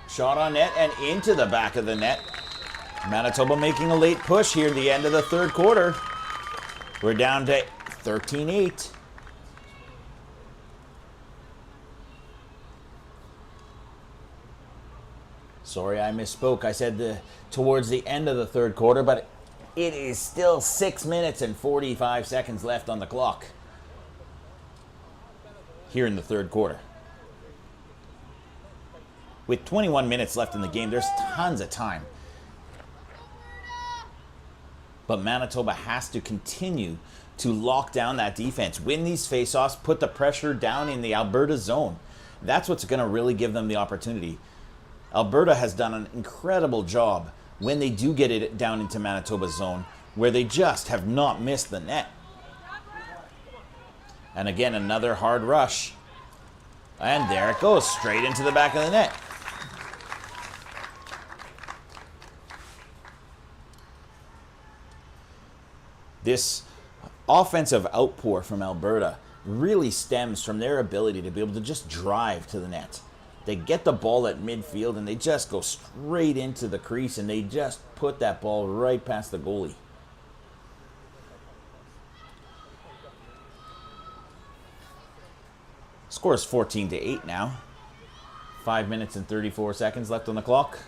Shot on net and into the back of the net. Manitoba making a late push here at the end of the third quarter. We're down to 13-8. Sorry, I misspoke. I said towards the end of the third quarter, but it is still 6 minutes and 45 seconds left on the clock here in the third quarter. With 21 minutes left in the game, there's tons of time. But Manitoba has to continue to lock down that defense, win these faceoffs, put the pressure down in the Alberta zone. That's what's going to really give them the opportunity. Alberta has done an incredible job when they do get it down into Manitoba's zone, where they just have not missed the net. And again, another hard rush. And there it goes, straight into the back of the net. This offensive outpour from Alberta really stems from their ability to be able to just drive to the net. They get the ball at midfield and they just go straight into the crease and they just put that ball right past the goalie. Score is 14-8 now. 5 minutes and 34 seconds left on the clock.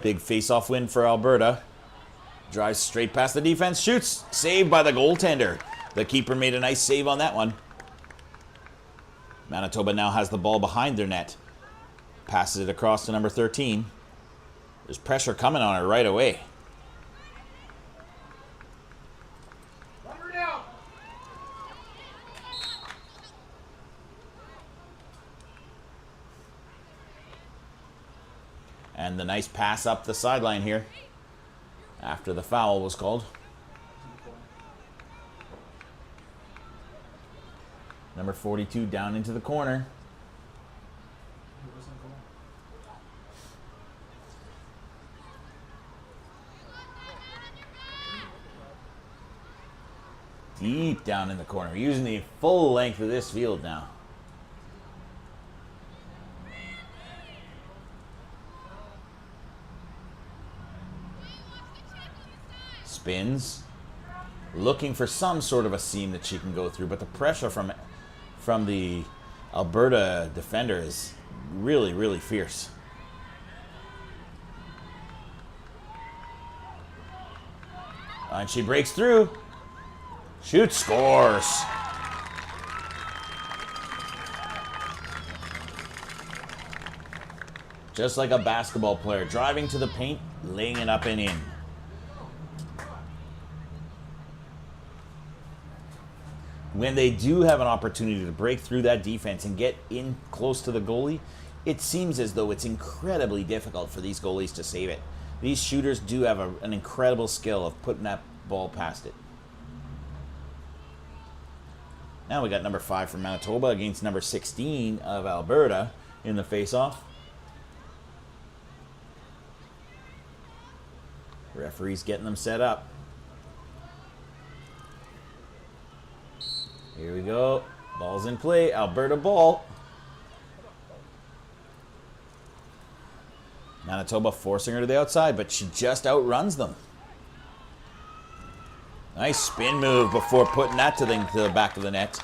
Big face-off win for Alberta. Drives straight past the defense, shoots, saved by the goaltender. The keeper made a nice save on that one. Manitoba now has the ball behind their net. Passes it across to number 13. There's pressure coming on her right away. And the nice pass up the sideline here after the foul was called. Number 42 down into the corner. Deep down in the corner. We're using the full length of this field now. Spins, looking for some sort of a seam that she can go through, but the pressure from the Alberta defender is really, really fierce. And she breaks through, shoots, scores. Just like a basketball player, driving to the paint, laying it up and in. When they do have an opportunity to break through that defense and get in close to the goalie, it seems as though it's incredibly difficult for these goalies to save it. These shooters do have an incredible skill of putting that ball past it. Now we got number 5 from Manitoba against number 16 of Alberta in the face-off. Referee's getting them set up. Here we go. Ball's in play. Alberta ball. Manitoba forcing her to the outside, but she just outruns them. Nice spin move before putting that to the back of the net.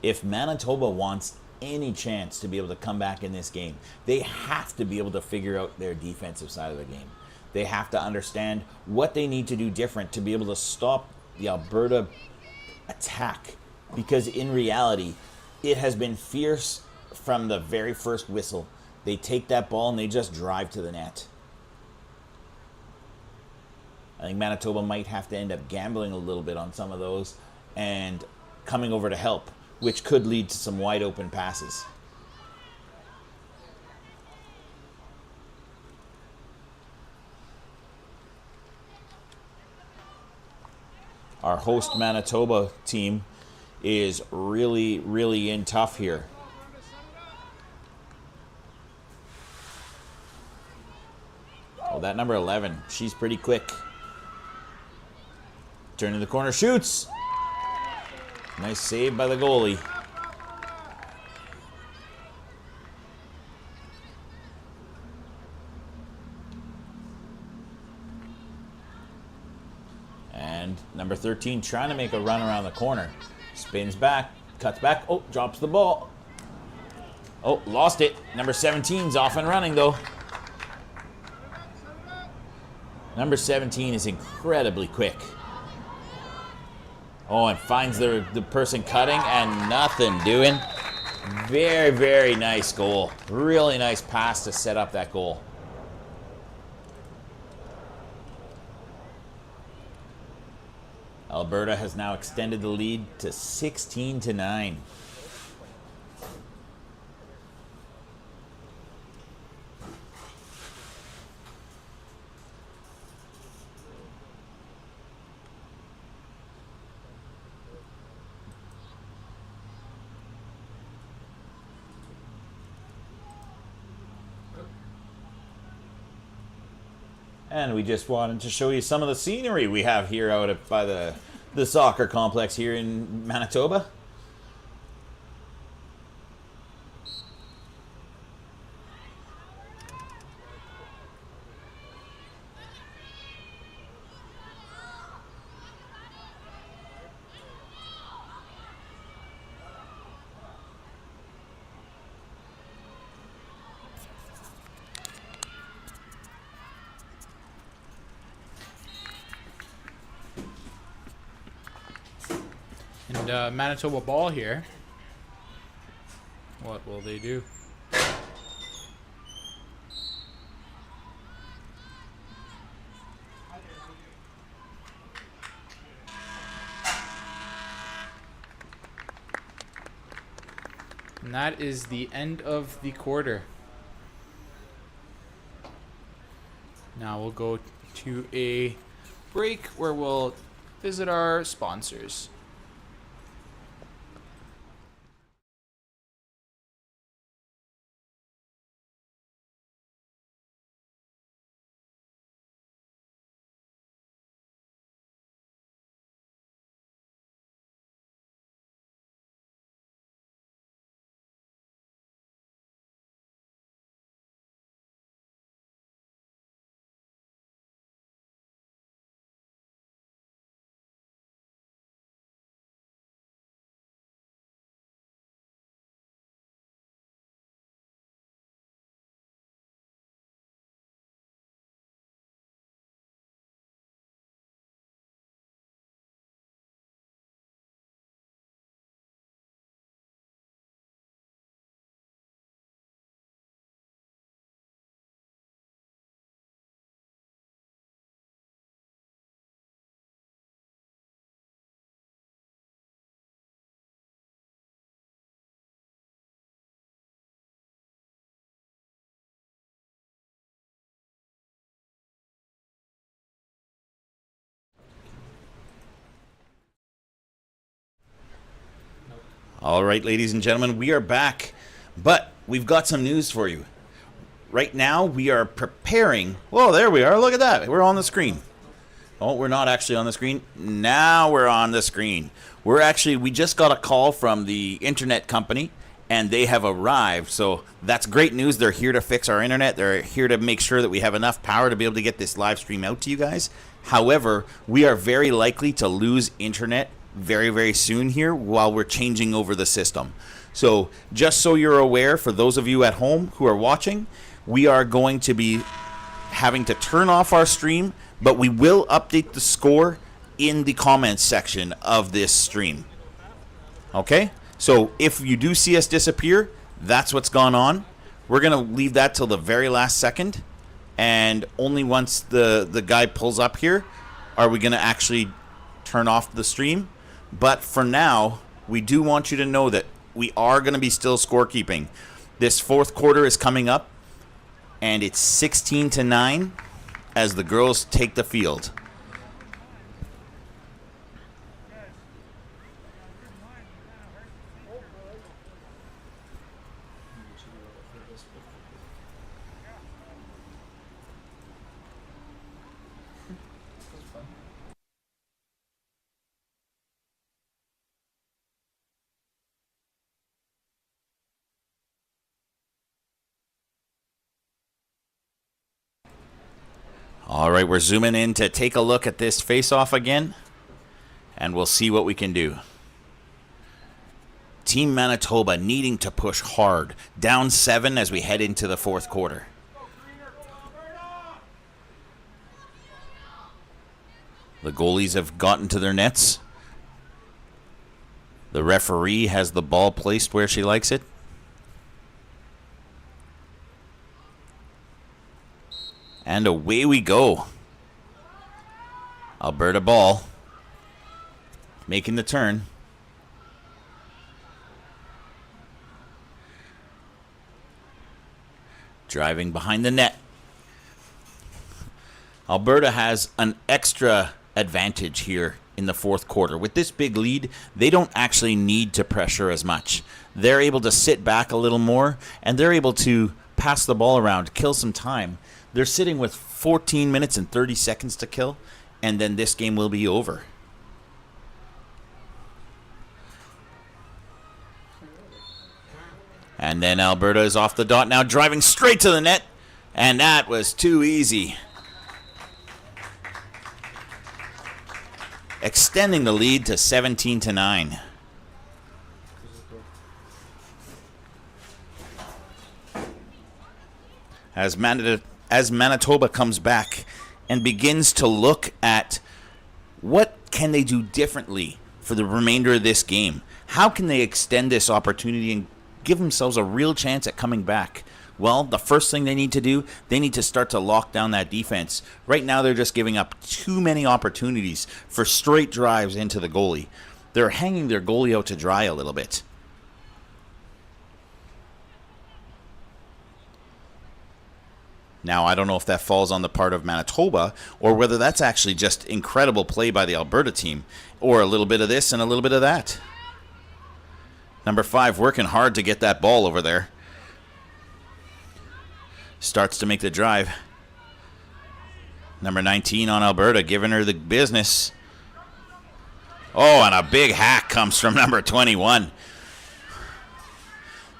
If Manitoba wants any chance to be able to come back in this game, they have to be able to figure out their defensive side of the game. They have to understand what they need to do different to be able to stop the Alberta attack. Because in reality, it has been fierce from the very first whistle. They take that ball and they just drive to the net. I think Manitoba might have to end up gambling a little bit on some of those and coming over to help, which could lead to some wide open passes. Our host Manitoba team is really, really in tough here. Oh, that number 11, she's pretty quick. turning the corner, shoots. Nice save by the goalie. And number 13 trying to make a run around the corner. Spins back, cuts back. Oh, drops the ball. Oh, lost it. Number 17's off and running, though. Number 17 is incredibly quick. Oh, and finds the person cutting and nothing doing. Very, very nice goal. Really nice pass to set up that goal. Alberta has now extended the lead to 16-9. And we just wanted to show you some of the scenery we have here out by the soccer complex here in Manitoba. And Manitoba ball here. What will they do? And that is the end of the quarter. Now we'll go to a break where we'll visit our sponsors. All right, ladies and gentlemen, we are back, but we've got some news for you. Right now, we are preparing. Whoa, there we are. Look at that. We're on the screen. Oh, we're not actually on the screen. Now we're on the screen. We just got a call from the internet company, and they have arrived. So that's great news. They're here to fix our internet. They're here to make sure that we have enough power to be able to get this live stream out to you guys. However, we are very likely to lose internet very, very soon here while we're changing over the system. So just so you're aware, for those of you at home who are watching, we are going to be having to turn off our stream, but we will update the score in the comments section of this stream. Okay? So if you do see us disappear, that's what's gone on. We're going to leave that till the very last second, and only once the guy pulls up here are we going to actually turn off the stream. But for now, we do want you to know that we are going to be still scorekeeping. This fourth quarter is coming up, and it's 16-9 as the girls take the field. All right, we're zooming in to take a look at this face-off again, and we'll see what we can do. Team Manitoba needing to push hard. Down 7 as we head into the fourth quarter. The goalies have gotten to their nets. The referee has the ball placed where she likes it. And away we go. Alberta ball. Making the turn. Driving behind the net. Alberta has an extra advantage here in the fourth quarter. With this big lead, they don't actually need to pressure as much. They're able to sit back a little more, and they're able to pass the ball around, kill some time. They're sitting with 14 minutes and 30 seconds to kill, and then this game will be over. And then Alberta is off the dot now, driving straight to the net, and that was too easy. Extending the lead to 17-9. As Manitoba comes back and begins to look at what can they do differently for the remainder of this game. How can they extend this opportunity and give themselves a real chance at coming back? Well, the first thing they need to do, they need to start to lock down that defense. Right now, they're just giving up too many opportunities for straight drives into the goalie. They're hanging their goalie out to dry a little bit. Now, I don't know if that falls on the part of Manitoba or whether that's actually just incredible play by the Alberta team, or a little bit of this and a little bit of that. Number 5 working hard to get that ball over there. Starts to make the drive. Number 19 on Alberta, giving her the business. Oh, and a big hack comes from number 21.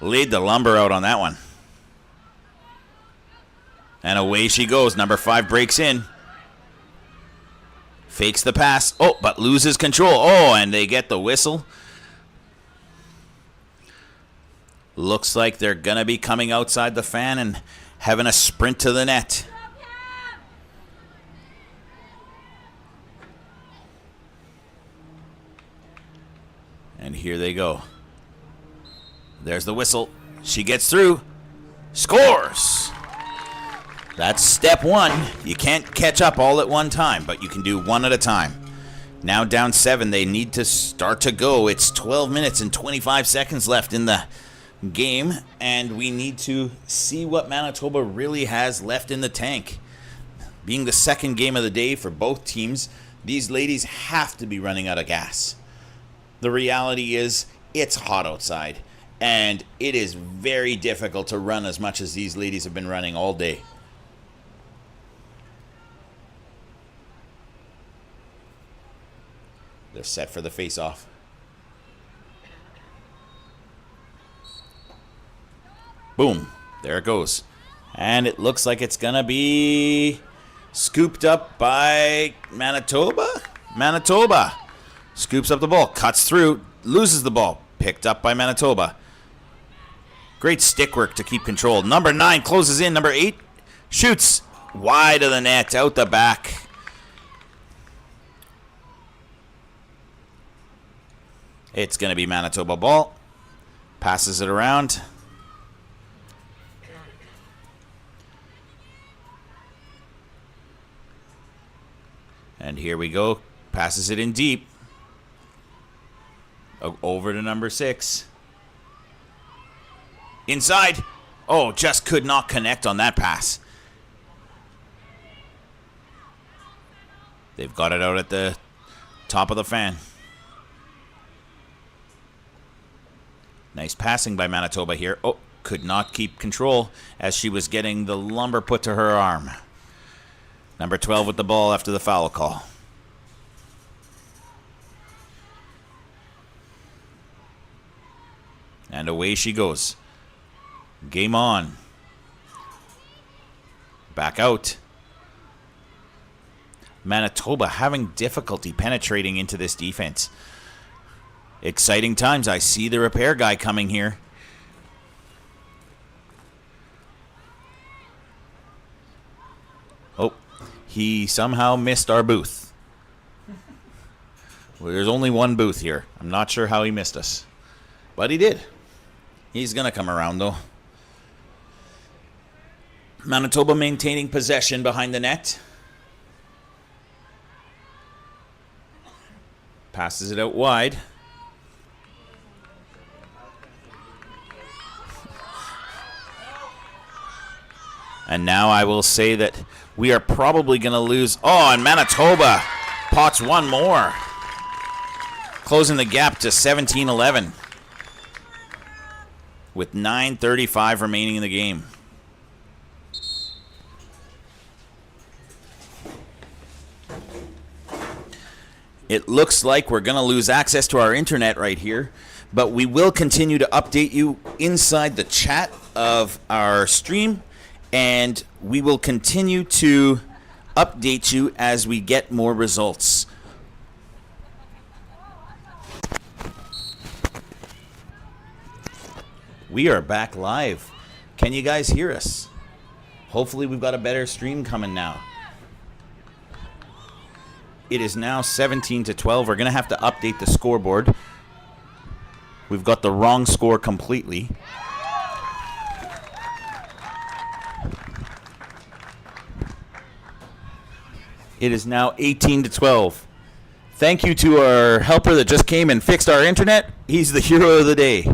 Laid the lumber out on that one. And away she goes. Number 5 breaks in. Fakes the pass. Oh, but loses control. Oh, and they get the whistle. Looks like they're going to be coming outside the fan and having a sprint to the net. And here they go. There's the whistle. She gets through. Scores! That's step 1. You can't catch up all at one time, but you can do one at a time. Now down 7. They need to start to go. It's 12 minutes and 25 seconds left in the game, and we need to see what Manitoba really has left in the tank. Being the second game of the day for both teams, these ladies have to be running out of gas. The reality is it's hot outside, and it is very difficult to run as much as these ladies have been running all day. They're set for the face-off. Boom. There it goes. And it looks like it's going to be scooped up by Manitoba. Manitoba scoops up the ball, cuts through, loses the ball. Picked up by Manitoba. Great stick work to keep control. Number 9 closes in. Number 8 shoots wide of the net, out the back. It's going to be Manitoba ball. Passes it around. And here we go. Passes it in deep. Over to number 6. Inside. Oh, just could not connect on that pass. They've got it out at the top of the fan. Nice passing by Manitoba here. Oh, could not keep control as she was getting the lumber put to her arm. Number 12 with the ball after the foul call. And away she goes. Game on. Back out. Manitoba having difficulty penetrating into this defense. Exciting times. I see the repair guy coming here. Oh, he somehow missed our booth. Well, there's only one booth here. I'm not sure how he missed us. But he did. He's going to come around, though. Manitoba maintaining possession behind the net. Passes it out wide. And now I will say that we are probably going to lose. Oh, and Manitoba pots one more. Closing the gap to 17-11. With 9:35 remaining in the game. It looks like we're going to lose access to our internet right here, but we will continue to update you inside the chat of our stream, and we will continue to update you as we get more results. We are back live. Can you guys hear us? Hopefully we've got a better stream coming now. It is now 17-12. We're going to have to update the scoreboard. We've got the wrong score completely. It is now 18-12. Thank you to our helper that just came and fixed our internet. He's the hero of the day.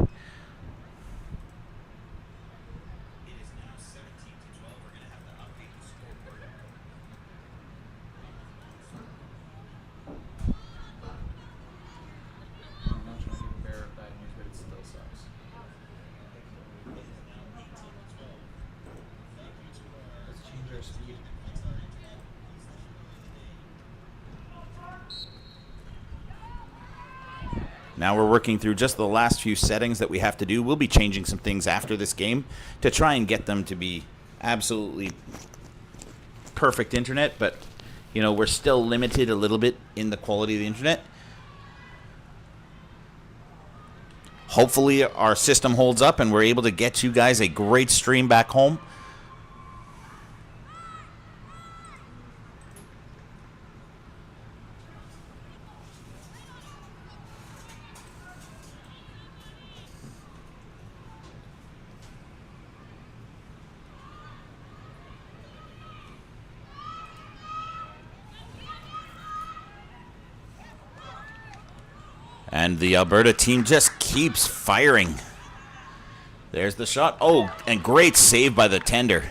Now we're working through just the last few settings that we have to do. We'll be changing some things after this game to try and get them to be absolutely perfect internet, but you know, we're still limited a little bit in the quality of the internet. Hopefully our system holds up and we're able to get you guys a great stream back home. And the Alberta team just keeps firing. There's the shot. Oh, and great save by the tender.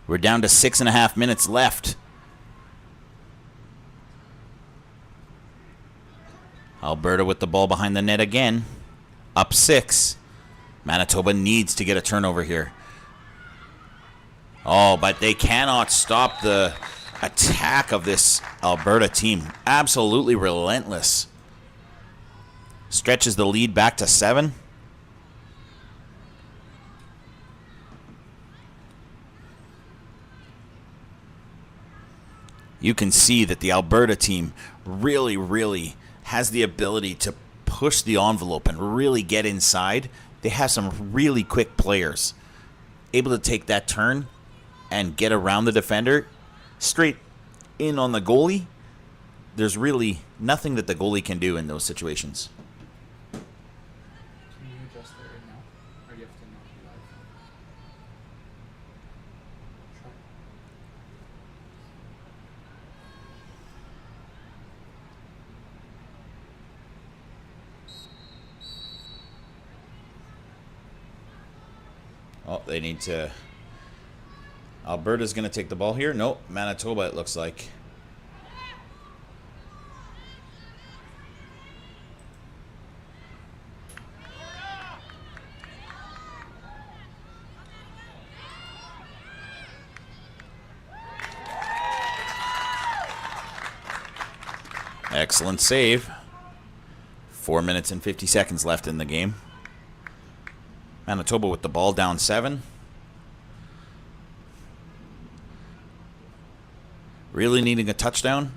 We're down to 6.5 minutes left. Alberta with the ball behind the net again. Up 6. Manitoba needs to get a turnover here. Oh, but they cannot stop the attack of this Alberta team. Absolutely relentless. Stretches the lead back to 7. You can see that the Alberta team really has the ability to push the envelope and really get inside. They have some really quick players able to take that turn and get around the defender straight in on the goalie. There's really nothing that the goalie can do in those situations. Can you adjust that right now? Or do you have to not be live? Try. Oh, they need to... Alberta's going to take the ball here. Nope, Manitoba it looks like. Excellent save. 4 minutes and 50 seconds left in the game. Manitoba with the ball down 7. really needing a touchdown.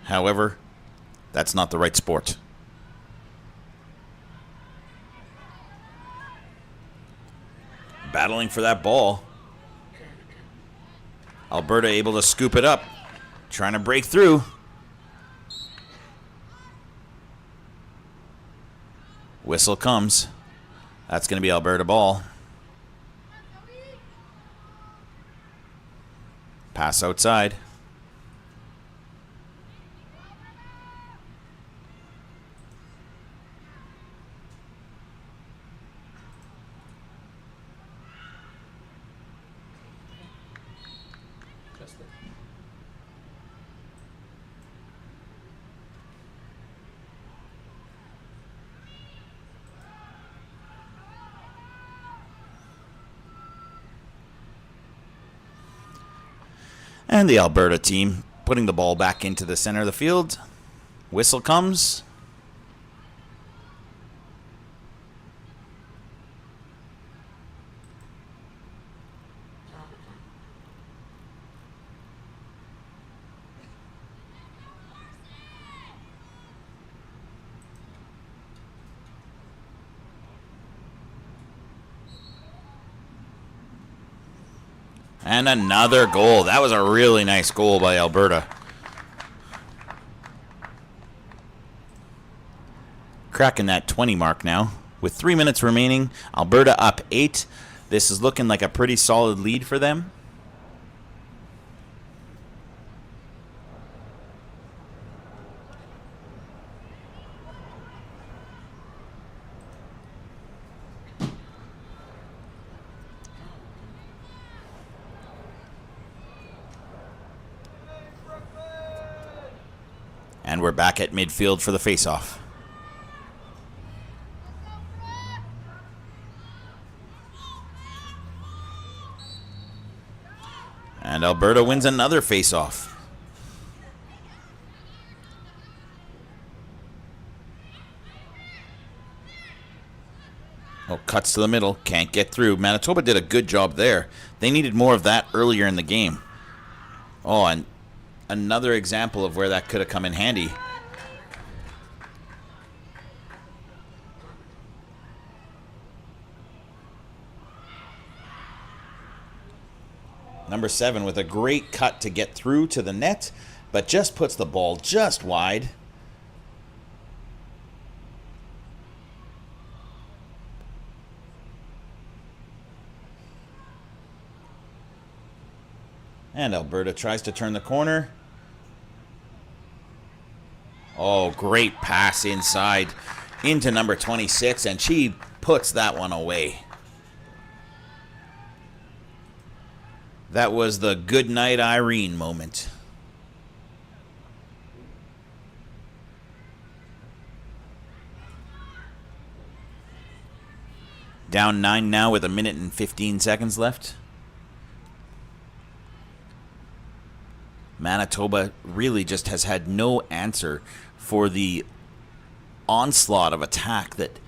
However, that's not the right sport. Battling for that ball. Alberta able to scoop it up. Trying to break through. Whistle comes. That's going to be Alberta ball. Pass outside. And the Alberta team putting the ball back into the center of the field. Whistle comes. And another goal. That was a really nice goal by Alberta. Cracking that 20 mark now. With 3 minutes remaining, Alberta up 8. This is looking like a pretty solid lead for them. And we're back at midfield for the faceoff. And Alberta wins another faceoff. Oh, cuts to the middle. Can't get through. Manitoba did a good job there. They needed more of that earlier in the game. Oh, and another example of where that could have come in handy. Number 7 with a great cut to get through to the net, but just puts the ball just wide. And Alberta tries to turn the corner. Oh, great pass inside into number 26, and she puts that one away. That was the good night Irene moment. Down 9 now with 1:15 left. Manitoba really just has had no answer for the onslaught of attack that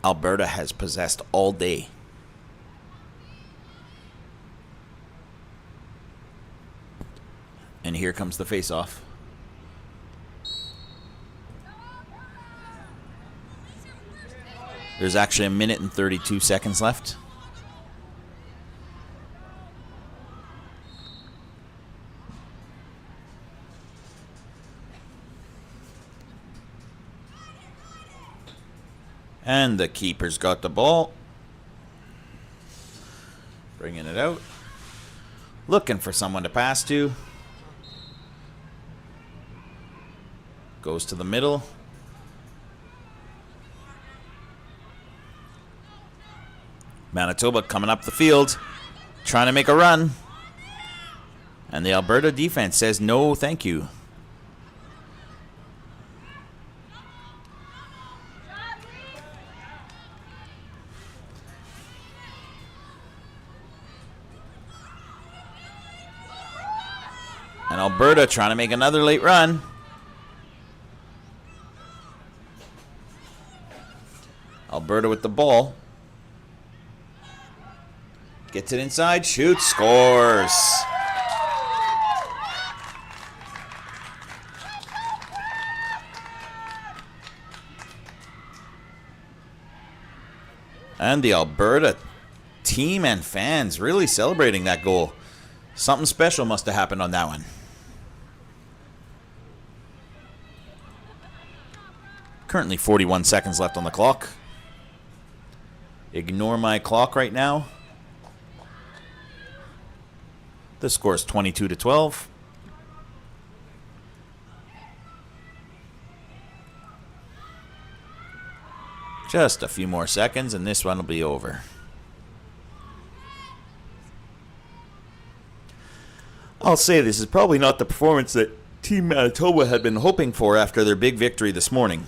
Alberta has possessed all day. And here comes the face-off. There's actually 1:32 left. And the keeper's got the ball. Bringing it out. Looking for someone to pass to. Goes to the middle. Manitoba coming up the field, trying to make a run. And the Alberta defense says no thank you. And Alberta trying to make another late run. Alberta with the ball. Gets it inside, shoots, scores. And the Alberta team and fans really celebrating that goal. Something special must have happened on that one. Currently 41 seconds left on the clock. Ignore my clock right now. The score is 22-12. Just a few more seconds and this one will be over. I'll say this is probably not the performance that Team Manitoba had been hoping for after their big victory this morning.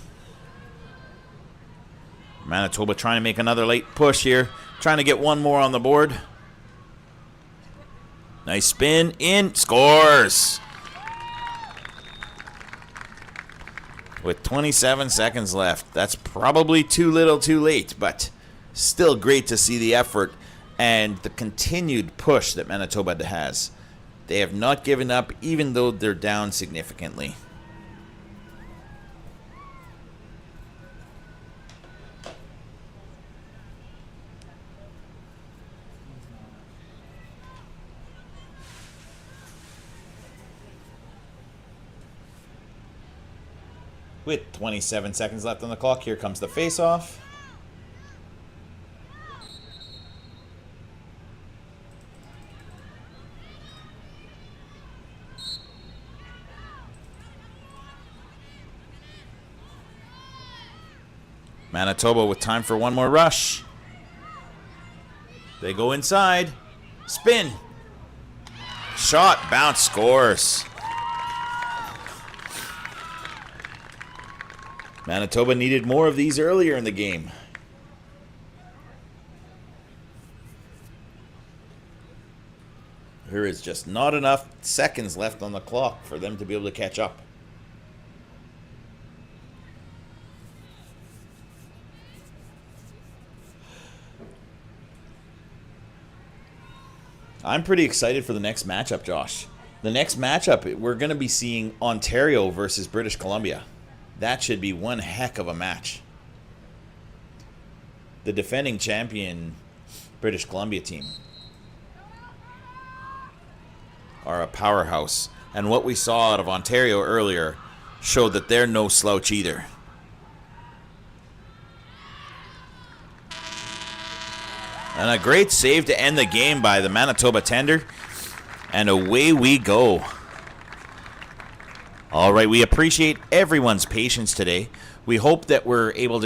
Manitoba trying to make another late push here. Trying to get one more on the board. Nice spin. In. Scores! With 27 seconds left. That's probably too little too late, but still great to see the effort and the continued push that Manitoba has. They have not given up even though they're down significantly. With 27 seconds left on the clock, here comes the face-off. Manitoba with time for one more rush. They go inside. Spin. Shot. Bounce. Scores. Manitoba needed more of these earlier in the game. There is just not enough seconds left on the clock for them to be able to catch up. I'm pretty excited for the next matchup, Josh. The next matchup, we're going to be seeing Ontario versus British Columbia. That should be one heck of a match. The defending champion British Columbia team are a powerhouse. And what we saw out of Ontario earlier showed that they're no slouch either. And a great save to end the game by the Manitoba tender. And away we go. All right, we appreciate everyone's patience today. We hope that we're able to